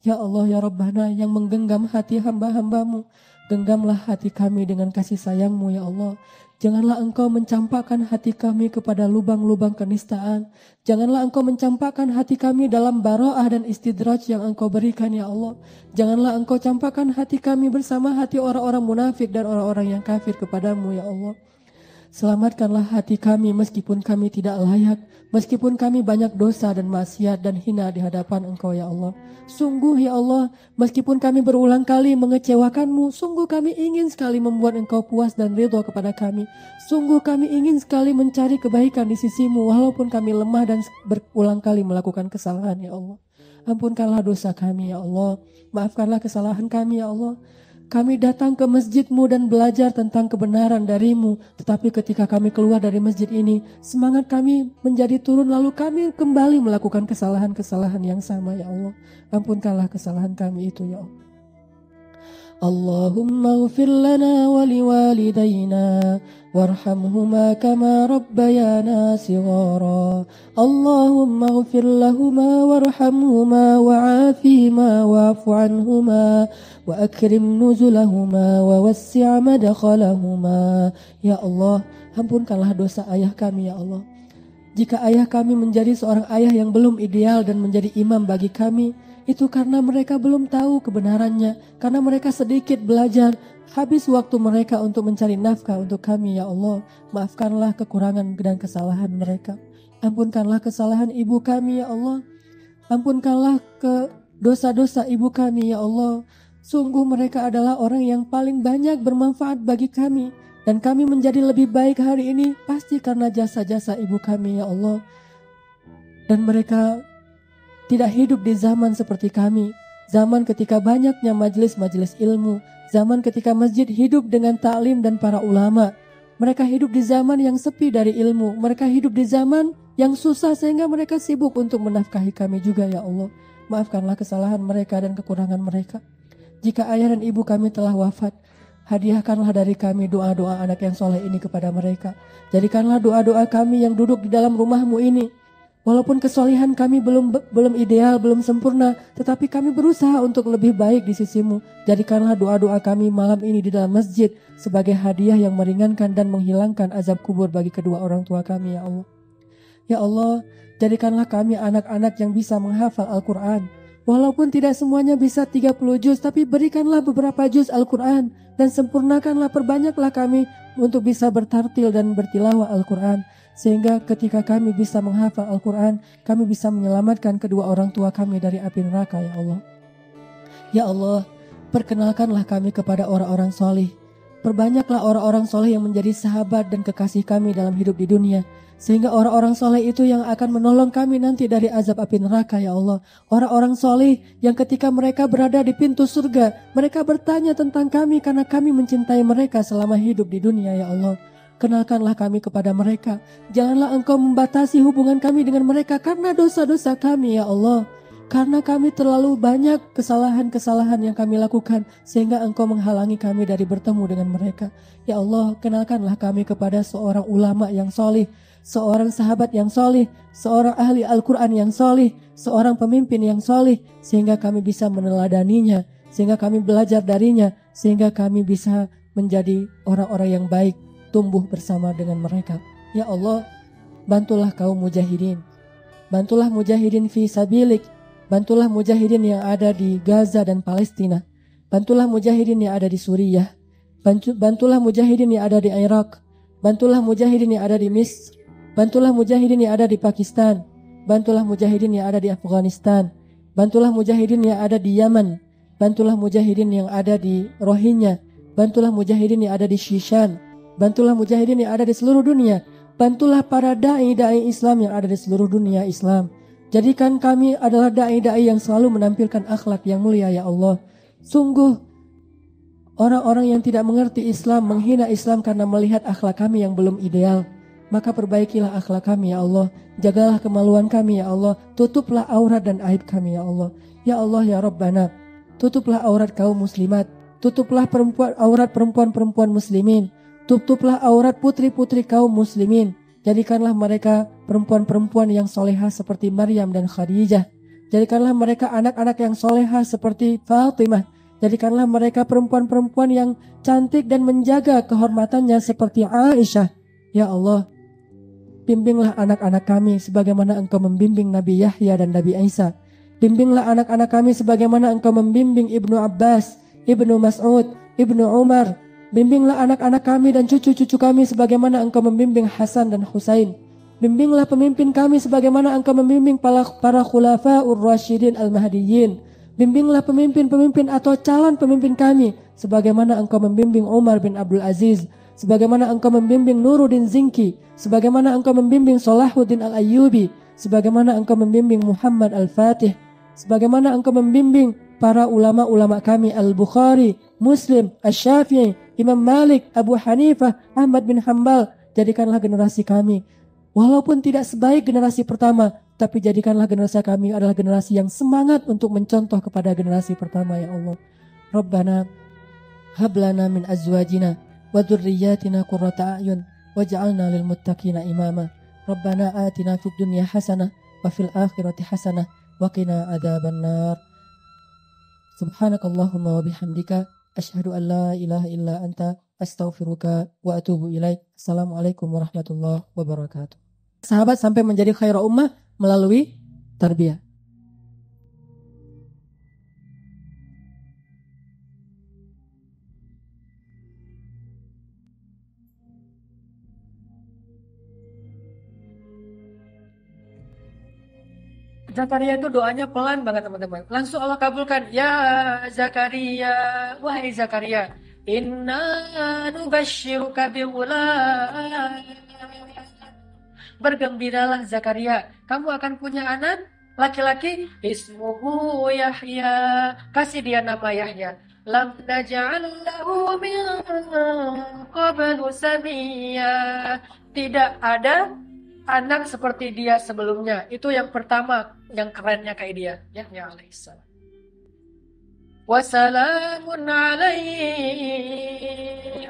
Ya Allah, ya Rabbana yang menggenggam hati hamba-hamba-Mu, genggamlah hati kami dengan kasih sayang-Mu ya Allah. Janganlah Engkau mencampakkan hati kami kepada lubang-lubang kenistaan. Janganlah Engkau mencampakkan hati kami dalam baro'ah dan istidraj yang Engkau berikan ya Allah. Janganlah Engkau campakkan hati kami bersama hati orang-orang munafik dan orang-orang yang kafir kepada-Mu ya Allah. Selamatkanlah hati kami meskipun kami tidak layak, meskipun kami banyak dosa dan maksiat dan hina di hadapan Engkau ya Allah. Sungguh ya Allah, meskipun kami berulang kali mengecewakan-Mu, sungguh kami ingin sekali membuat Engkau puas dan ridha kepada kami. Sungguh kami ingin sekali mencari kebaikan di sisi-Mu walaupun kami lemah dan berulang kali melakukan kesalahan ya Allah. Ampunkanlah dosa kami ya Allah, maafkanlah kesalahan kami ya Allah. Kami datang ke masjid-Mu dan belajar tentang kebenaran dari-Mu. Tetapi ketika kami keluar dari masjid ini, semangat kami menjadi turun lalu kami kembali melakukan kesalahan-kesalahan yang sama ya Allah. Ampunkanlah kesalahan kami itu ya Allah. Allahumma ighfir lana wa liwalidayna warhamhuma kama rabbayana shighara. Allahumma ighfir lahuma warhamhuma wa'afihima wa'fu anhuma wa akrim nuzulahuma wa wassi' madkhalahuma. Ya Allah, ampunkanlah dosa ayah kami ya Allah. Jika ayah kami menjadi seorang ayah yang belum ideal dan menjadi imam bagi kami, itu karena mereka belum tahu kebenarannya, karena mereka sedikit belajar, habis waktu mereka untuk mencari nafkah untuk kami ya Allah. Maafkanlah kekurangan dan kesalahan mereka. Ampunkanlah kesalahan ibu kami ya Allah. Ampunkanlah dosa-dosa ibu kami ya Allah. Sungguh mereka adalah orang yang paling banyak bermanfaat bagi kami. Dan kami menjadi lebih baik hari ini pasti karena jasa-jasa ibu kami ya Allah. Dan mereka tidak hidup di zaman seperti kami. Zaman ketika banyaknya majelis-majelis ilmu. Zaman ketika masjid hidup dengan ta'lim dan para ulama. Mereka hidup di zaman yang sepi dari ilmu. Mereka hidup di zaman yang susah sehingga mereka sibuk untuk menafkahi kami juga ya Allah. Maafkanlah kesalahan mereka dan kekurangan mereka. Jika ayah dan ibu kami telah wafat, hadiahkanlah dari kami doa-doa anak yang soleh ini kepada mereka. Jadikanlah doa-doa kami yang duduk di dalam rumahmu ini. Walaupun kesolihan kami belum ideal, belum sempurna, tetapi kami berusaha untuk lebih baik di sisimu. Jadikanlah doa-doa kami malam ini di dalam masjid sebagai hadiah yang meringankan dan menghilangkan azab kubur bagi kedua orang tua kami ya Allah. Ya Allah, jadikanlah kami anak-anak yang bisa menghafal Al-Quran. Walaupun tidak semuanya bisa 30 juz, tapi berikanlah beberapa juz Al-Quran dan sempurnakanlah, perbanyaklah kami untuk bisa bertartil dan bertilawah Al-Quran. Sehingga ketika kami bisa menghafal Al-Quran, kami bisa menyelamatkan kedua orang tua kami dari api neraka ya Allah. Ya Allah, perkenalkanlah kami kepada orang-orang soleh. Perbanyaklah orang-orang soleh yang menjadi sahabat dan kekasih kami dalam hidup di dunia. Sehingga orang-orang soleh itu yang akan menolong kami nanti dari azab api neraka ya Allah. Orang-orang soleh yang ketika mereka berada di pintu surga, mereka bertanya tentang kami karena kami mencintai mereka selama hidup di dunia ya Allah. Kenalkanlah kami kepada mereka. Janganlah engkau membatasi hubungan kami dengan mereka karena dosa-dosa kami ya Allah. Karena kami terlalu banyak kesalahan-kesalahan yang kami lakukan sehingga engkau menghalangi kami dari bertemu dengan mereka. Ya Allah, kenalkanlah kami kepada seorang ulama yang solih, seorang sahabat yang solih, seorang ahli Al-Quran yang solih, seorang pemimpin yang solih, sehingga kami bisa meneladaninya, sehingga kami belajar darinya, sehingga kami bisa menjadi orang-orang yang baik, tumbuh bersama dengan mereka. Ya Allah, bantulah kaum mujahidin. Bantulah mujahidin fi sabilik. Bantulah mujahidin yang ada di Gaza dan Palestina. Bantulah mujahidin yang ada di Suriah. Bantulah mujahidin yang ada di Irak. Bantulah mujahidin yang ada di Misr. Bantulah mujahidin yang ada di Pakistan. Bantulah mujahidin yang ada di Afghanistan. Bantulah mujahidin yang ada di Yaman. Bantulah mujahidin yang ada di Rohingya. Bantulah mujahidin yang ada di Shishan. Bantulah mujahidin yang ada di seluruh dunia. Bantulah para da'i-da'i Islam yang ada di seluruh dunia Islam. Jadikan kami adalah da'i-da'i yang selalu menampilkan akhlak yang mulia ya Allah. Sungguh orang-orang yang tidak mengerti Islam menghina Islam karena melihat akhlak kami yang belum ideal. Maka perbaikilah akhlak kami ya Allah. Jagalah kemaluan kami ya Allah. Tutuplah aurat dan aib kami ya Allah. Ya Allah ya Rabbana, tutuplah aurat kaum muslimat. Tutuplah aurat perempuan-perempuan muslimin. Tutuplah aurat putri-putri kaum muslimin. Jadikanlah mereka perempuan-perempuan yang solehah seperti Maryam dan Khadijah. Jadikanlah mereka anak-anak yang solehah seperti Fatimah. Jadikanlah mereka perempuan-perempuan yang cantik dan menjaga kehormatannya seperti Aisyah. Ya Allah, bimbinglah anak-anak kami sebagaimana Engkau membimbing Nabi Yahya dan Nabi Isa. Bimbinglah anak-anak kami sebagaimana Engkau membimbing Ibnu Abbas, Ibnu Mas'ud, Ibnu Umar. Bimbinglah anak-anak kami dan cucu-cucu kami sebagaimana Engkau membimbing Hasan dan Husain. Bimbinglah pemimpin kami sebagaimana Engkau membimbing para khulafa'ur rasyidin al-mahdiyyin. Bimbinglah pemimpin-pemimpin atau calon pemimpin kami sebagaimana Engkau membimbing Umar bin Abdul Aziz, sebagaimana Engkau membimbing Nuruddin Zinki, sebagaimana Engkau membimbing Salahuddin al-Ayyubi, sebagaimana Engkau membimbing Muhammad al-Fatih, sebagaimana Engkau membimbing para ulama-ulama kami Al-Bukhari, Muslim, Asy-Syafi'i, Imam Malik, Abu Hanifah, Ahmad bin Hanbal. Jadikanlah generasi kami walaupun tidak sebaik generasi pertama, tapi jadikanlah generasi kami adalah generasi yang semangat untuk mencontoh kepada generasi pertama ya Allah. Rabbana hablana min azwajina wa dzurriyyatina qurrata a'yun waj'alna lil muttaqina imama. Rabbana atina fid dunya hasanah wa fil akhirati hasanah wa qina adzabannar. Subhanakallahumma wa bihamdika asyhadu an la ilaha illa anta astaghfiruka wa atubu ilaik. Assalamualaikum warahmatullahi wabarakatuh. Sahabat sampai menjadi khairul ummah melalui tarbiyah. Zakaria itu doanya pelan banget teman-teman. Langsung Allah kabulkan. Ya Zakaria, wahai Zakaria, inna nubasyiruka bighulaam. Bergembiralah Zakaria, kamu akan punya anak laki-laki, ismuhu Yahya, kasih dia nama Yahya. Lam naj'al lahu min qablu samiyya. Tidak ada anak seperti dia sebelumnya. Itu yang pertama, yang kerennya kayak dia. Yahya alaihissalam. Wassalamun alaihi.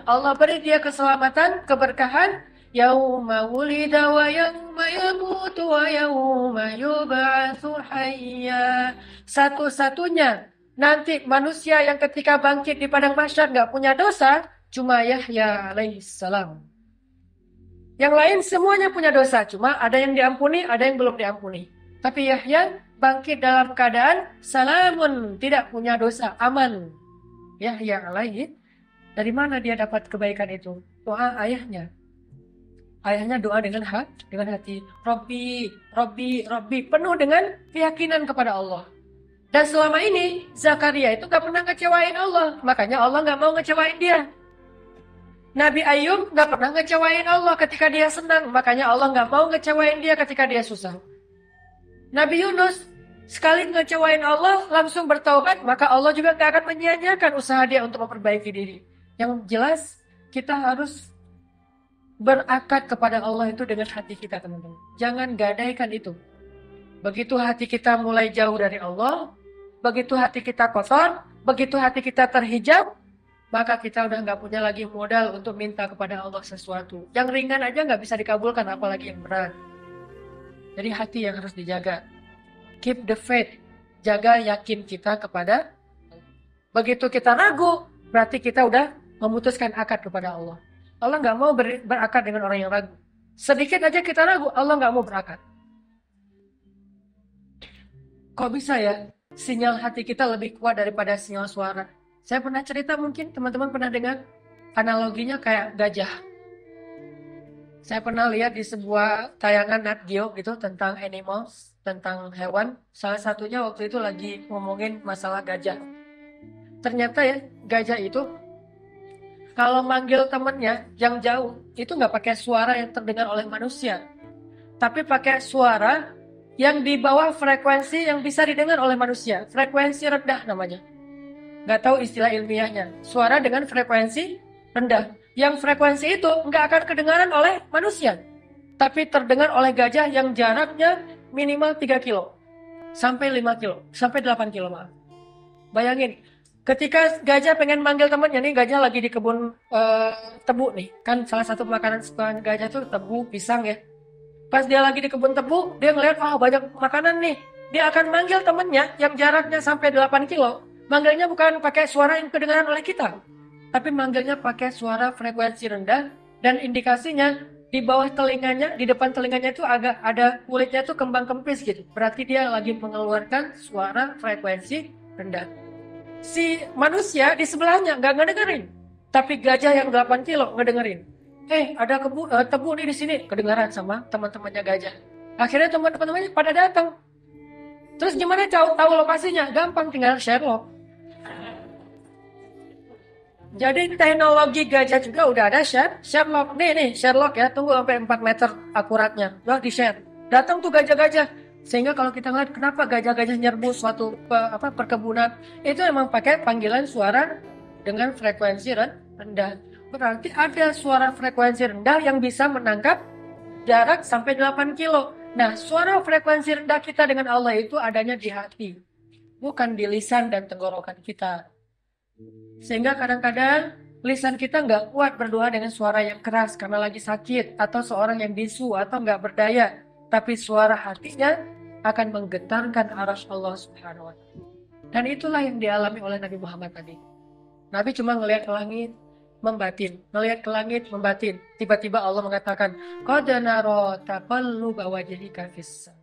Allah beri dia keselamatan, keberkahan. Yauma wulida wa yauma yamutu wa yauma yub'atsu hayya. Satu-satunya nanti manusia yang ketika bangkit di padang mahsyar nggak punya dosa, cuma Yahya alaihissalam. Yang lain semuanya punya dosa, cuma ada yang diampuni, ada yang belum diampuni. Tapi Yahya bangkit dalam keadaan salamun, tidak punya dosa, aman. Yahya alaihi, dari mana dia dapat kebaikan itu? Doa ayahnya. Ayahnya doa dengan hati. Robbi, Robbi, Robbi, penuh dengan keyakinan kepada Allah. Dan selama ini Zakaria itu gak pernah ngecewain Allah, makanya Allah gak mau ngecewain dia. Nabi Ayub gak pernah ngecewain Allah ketika dia senang, makanya Allah gak mau ngecewain dia ketika dia susah. Nabi Yunus sekali ngecewain Allah langsung bertaubat, maka Allah juga gak akan menyia-nyiakan usaha dia untuk memperbaiki diri. Yang jelas kita harus berakad kepada Allah itu dengan hati kita, teman-teman. Jangan gadaikan itu. Begitu hati kita mulai jauh dari Allah, begitu hati kita kotor, begitu hati kita terhijab, maka kita udah nggak punya lagi modal untuk minta kepada Allah sesuatu. Yang ringan aja nggak bisa dikabulkan, apalagi yang berat. Jadi hati yang harus dijaga. Keep the faith. Jaga yakin kita kepada Allah. Begitu kita ragu, berarti kita udah memutuskan akad kepada Allah. Allah nggak mau berakad dengan orang yang ragu. Sedikit aja kita ragu, Allah nggak mau berakad. Kok bisa ya? Sinyal hati kita lebih kuat daripada sinyal suara. Saya pernah cerita, mungkin teman-teman pernah dengar analoginya kayak gajah. Saya pernah lihat di sebuah tayangan Nat Geo gitu tentang animals, tentang hewan. Salah satunya waktu itu lagi ngomongin masalah gajah. Ternyata ya, gajah itu kalau manggil temennya yang jauh, itu nggak pakai suara yang terdengar oleh manusia. Tapi pakai suara yang di bawah frekuensi yang bisa didengar oleh manusia. Frekuensi rendah namanya. Nggak tahu istilah ilmiahnya. Suara dengan frekuensi rendah. Yang frekuensi itu nggak akan kedengaran oleh manusia. Tapi terdengar oleh gajah yang jaraknya minimal 3 kilo. Sampai 5 kilo. Sampai 8 kilo, maaf. Bayangin, ketika gajah pengen manggil temannya, nih gajah lagi di kebun tebu nih. Kan salah satu makanan kesukaan gajah tuh tebu, pisang ya. Pas dia lagi di kebun tebu, dia ngeliat, banyak makanan nih. Dia akan manggil temannya yang jaraknya sampai 8 kilo. Manggilnya bukan pakai suara yang kedengaran oleh kita, tapi manggilnya pakai suara frekuensi rendah, dan indikasinya di bawah telinganya, di depan telinganya itu agak ada kulitnya tuh kembang kempis gitu. Berarti dia lagi mengeluarkan suara frekuensi rendah. Si manusia di sebelahnya nggak ngedengerin, tapi gajah yang 8 kilo ngedengerin. Ada tebu nih di sini, kedengaran sama teman-temannya gajah. Akhirnya teman-temannya pada datang. Terus gimana tahu lokasinya? Gampang, tinggal Sherlock. Jadi teknologi gajah juga udah ada Sherlock. Nih Sherlock ya, tunggu sampai 4 meter akuratnya. Udah di-share. Datang tuh gajah-gajah. Sehingga kalau kita ngeliat kenapa gajah-gajah nyerbu suatu perkebunan, itu emang pakai panggilan suara dengan frekuensi rendah. Berarti ada suara frekuensi rendah yang bisa menangkap jarak sampai 8 kilo. Nah, suara frekuensi rendah kita dengan Allah itu adanya di hati, bukan di lisan dan tenggorokan kita. Sehingga kadang-kadang lisan kita nggak kuat berdoa dengan suara yang keras karena lagi sakit, atau seorang yang bisu, atau nggak berdaya. Tapi suara hatinya akan menggetarkan arasy Allah Subhanahu wa Ta'ala. Dan itulah yang dialami oleh Nabi Muhammad tadi. Nabi cuma ngelihat ke langit, membatin, ngelihat ke langit, membatin. Tiba-tiba Allah mengatakan, qad nara taqalluba wajhika fis sama.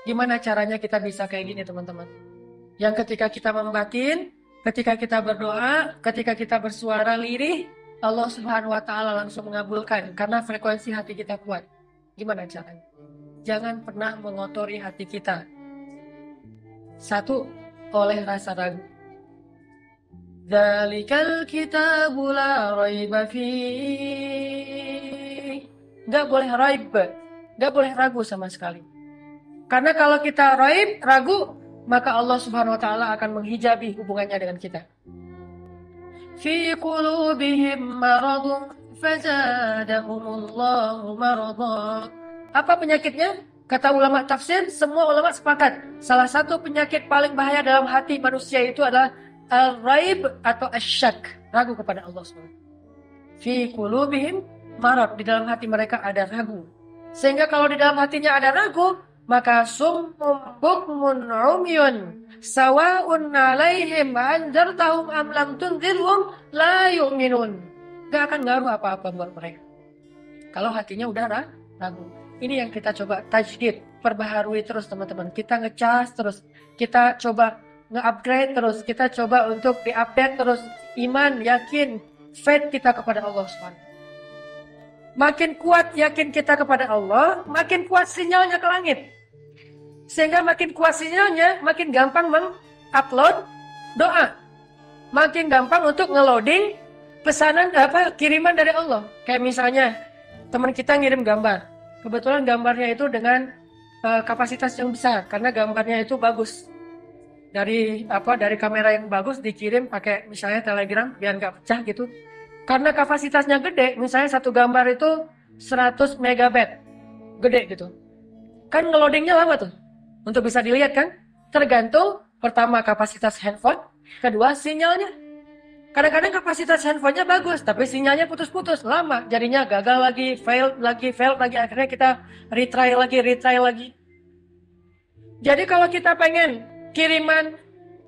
Gimana caranya kita bisa kayak gini, teman-teman? Yang ketika kita membatin, ketika kita berdoa, ketika kita bersuara lirih, Allah Subhanahu wa Ta'ala langsung mengabulkan karena frekuensi hati kita kuat. Gimana caranya? Jangan pernah mengotori hati kita. Satu, oleh rasa ragu. Dzalikal kitabu la raiba fiih. Gak boleh raib, gak boleh ragu sama sekali. Karena kalau kita ragu, maka Allah Subhanahu wa Ta'ala akan menghijabi hubungannya dengan kita. Fi qulubihim maradun فزادهم الله مرضا. Apa penyakitnya? Kata ulama tafsir, semua ulama sepakat. Salah satu penyakit paling bahaya dalam hati manusia itu adalah al-raib atau asyak, ragu kepada Allah SWT. Fi qulubihim marad, di dalam hati mereka ada ragu. Sehingga kalau di dalam hatinya ada ragu, maka summum bukmun umyun sawa'un alaihim anzartahum am lam tunzirhum la yu'minun. Gak akan ngaruh apa-apa buat mereka kalau hatinya udah ragu. Ini yang kita coba tajdid, perbaharui terus teman-teman. Kita ngecas terus, kita coba nge-upgrade terus, kita coba untuk di-update terus iman, yakin, faith kita kepada Allah SWT. Makin kuat yakin kita kepada Allah, makin kuat sinyalnya ke langit. Sehingga makin kuat sinyalnya, makin gampang mengupload doa. Makin gampang untuk ngeloading pesanan kiriman dari Allah. Kayak misalnya teman kita ngirim gambar. Kebetulan gambarnya itu dengan kapasitas yang besar karena gambarnya itu bagus. Dari kamera yang bagus dikirim pakai misalnya Telegram biar nggak pecah gitu. Karena kapasitasnya gede, misalnya satu gambar itu 100 megabyte. Gede gitu. Kan ngeloadingnya lama tuh. Untuk bisa dilihat kan? Tergantung pertama kapasitas handphone, kedua sinyalnya. Kadang-kadang kapasitas handphonenya bagus, tapi sinyalnya putus-putus, lama. Jadinya gagal lagi, fail lagi, akhirnya kita retry lagi. Jadi kalau kita pengen kiriman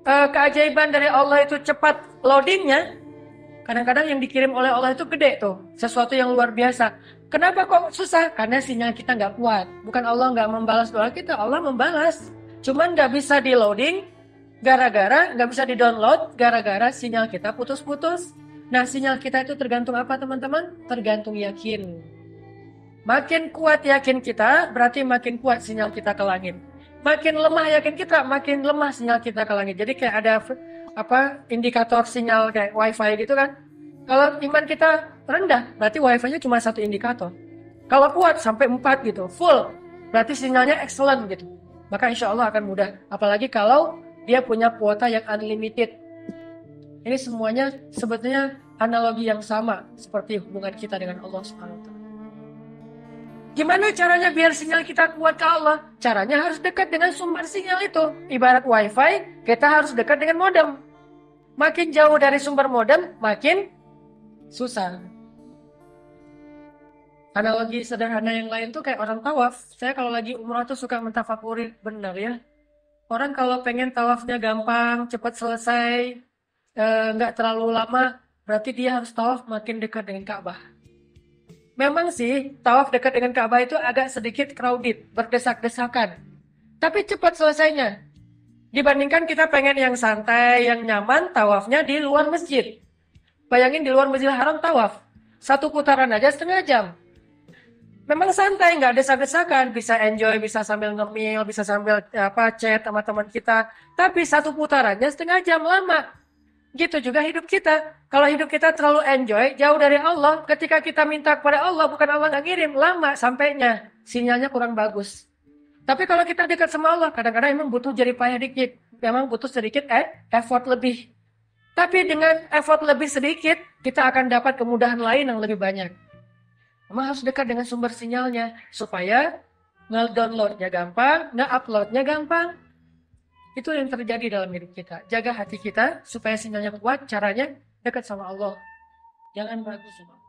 keajaiban dari Allah itu cepat loadingnya, kadang-kadang yang dikirim oleh Allah itu gede tuh, sesuatu yang luar biasa. Kenapa kok susah? Karena sinyal kita nggak kuat. Bukan Allah nggak membalas doa kita, Allah membalas. Cuman nggak bisa di loading, gara-gara nggak bisa di-download, gara-gara sinyal kita putus-putus. Nah, sinyal kita itu tergantung apa teman-teman? Tergantung yakin. Makin kuat yakin kita, berarti makin kuat sinyal kita ke langit. Makin lemah yakin kita, makin lemah sinyal kita ke langit. Jadi kayak ada indikator sinyal kayak wifi gitu kan. Kalau iman kita rendah, berarti wifi-nya cuma satu indikator. Kalau kuat sampai 4 gitu, full, berarti sinyalnya excellent gitu. Maka insya Allah akan mudah. Apalagi kalau dia punya kuota yang unlimited. Ini semuanya sebetulnya analogi yang sama seperti hubungan kita dengan Allah SWT. Gimana caranya biar sinyal kita kuat ke Allah? Caranya harus dekat dengan sumber sinyal itu. Ibarat wifi, kita harus dekat dengan modem. Makin jauh dari sumber modem, makin susah. Analogi sederhana yang lain tuh kayak orang tawaf. Saya kalau lagi umrah tuh suka mentafakuri, benar ya. Orang kalau pengen tawafnya gampang, cepat selesai, nggak terlalu lama, berarti dia harus tawaf makin dekat dengan Ka'bah. Memang sih, tawaf dekat dengan Ka'bah itu agak sedikit crowded, berdesak-desakan. Tapi cepat selesainya. Dibandingkan kita pengen yang santai, yang nyaman, tawafnya di luar masjid. Bayangin di luar Masjidil Haram tawaf, satu putaran aja setengah jam. Memang santai, nggak desak-desakan, bisa enjoy, bisa sambil ngemil, bisa sambil chat sama teman kita. Tapi satu putarannya setengah jam, lama. Gitu juga hidup kita. Kalau hidup kita terlalu enjoy, jauh dari Allah, ketika kita minta kepada Allah, bukan Allah nggak ngirim, lama sampainya, sinyalnya kurang bagus. Tapi kalau kita dekat sama Allah, kadang-kadang memang butuh jerih payah dikit, memang butuh sedikit effort lebih. Tapi dengan effort lebih sedikit, kita akan dapat kemudahan lain yang lebih banyak. Memang harus dekat dengan sumber sinyalnya supaya nge-downloadnya gampang, nge-uploadnya gampang. Itu yang terjadi dalam hidup kita. Jaga hati kita supaya sinyalnya kuat. Caranya dekat sama Allah. Jangan ragu sama Allah.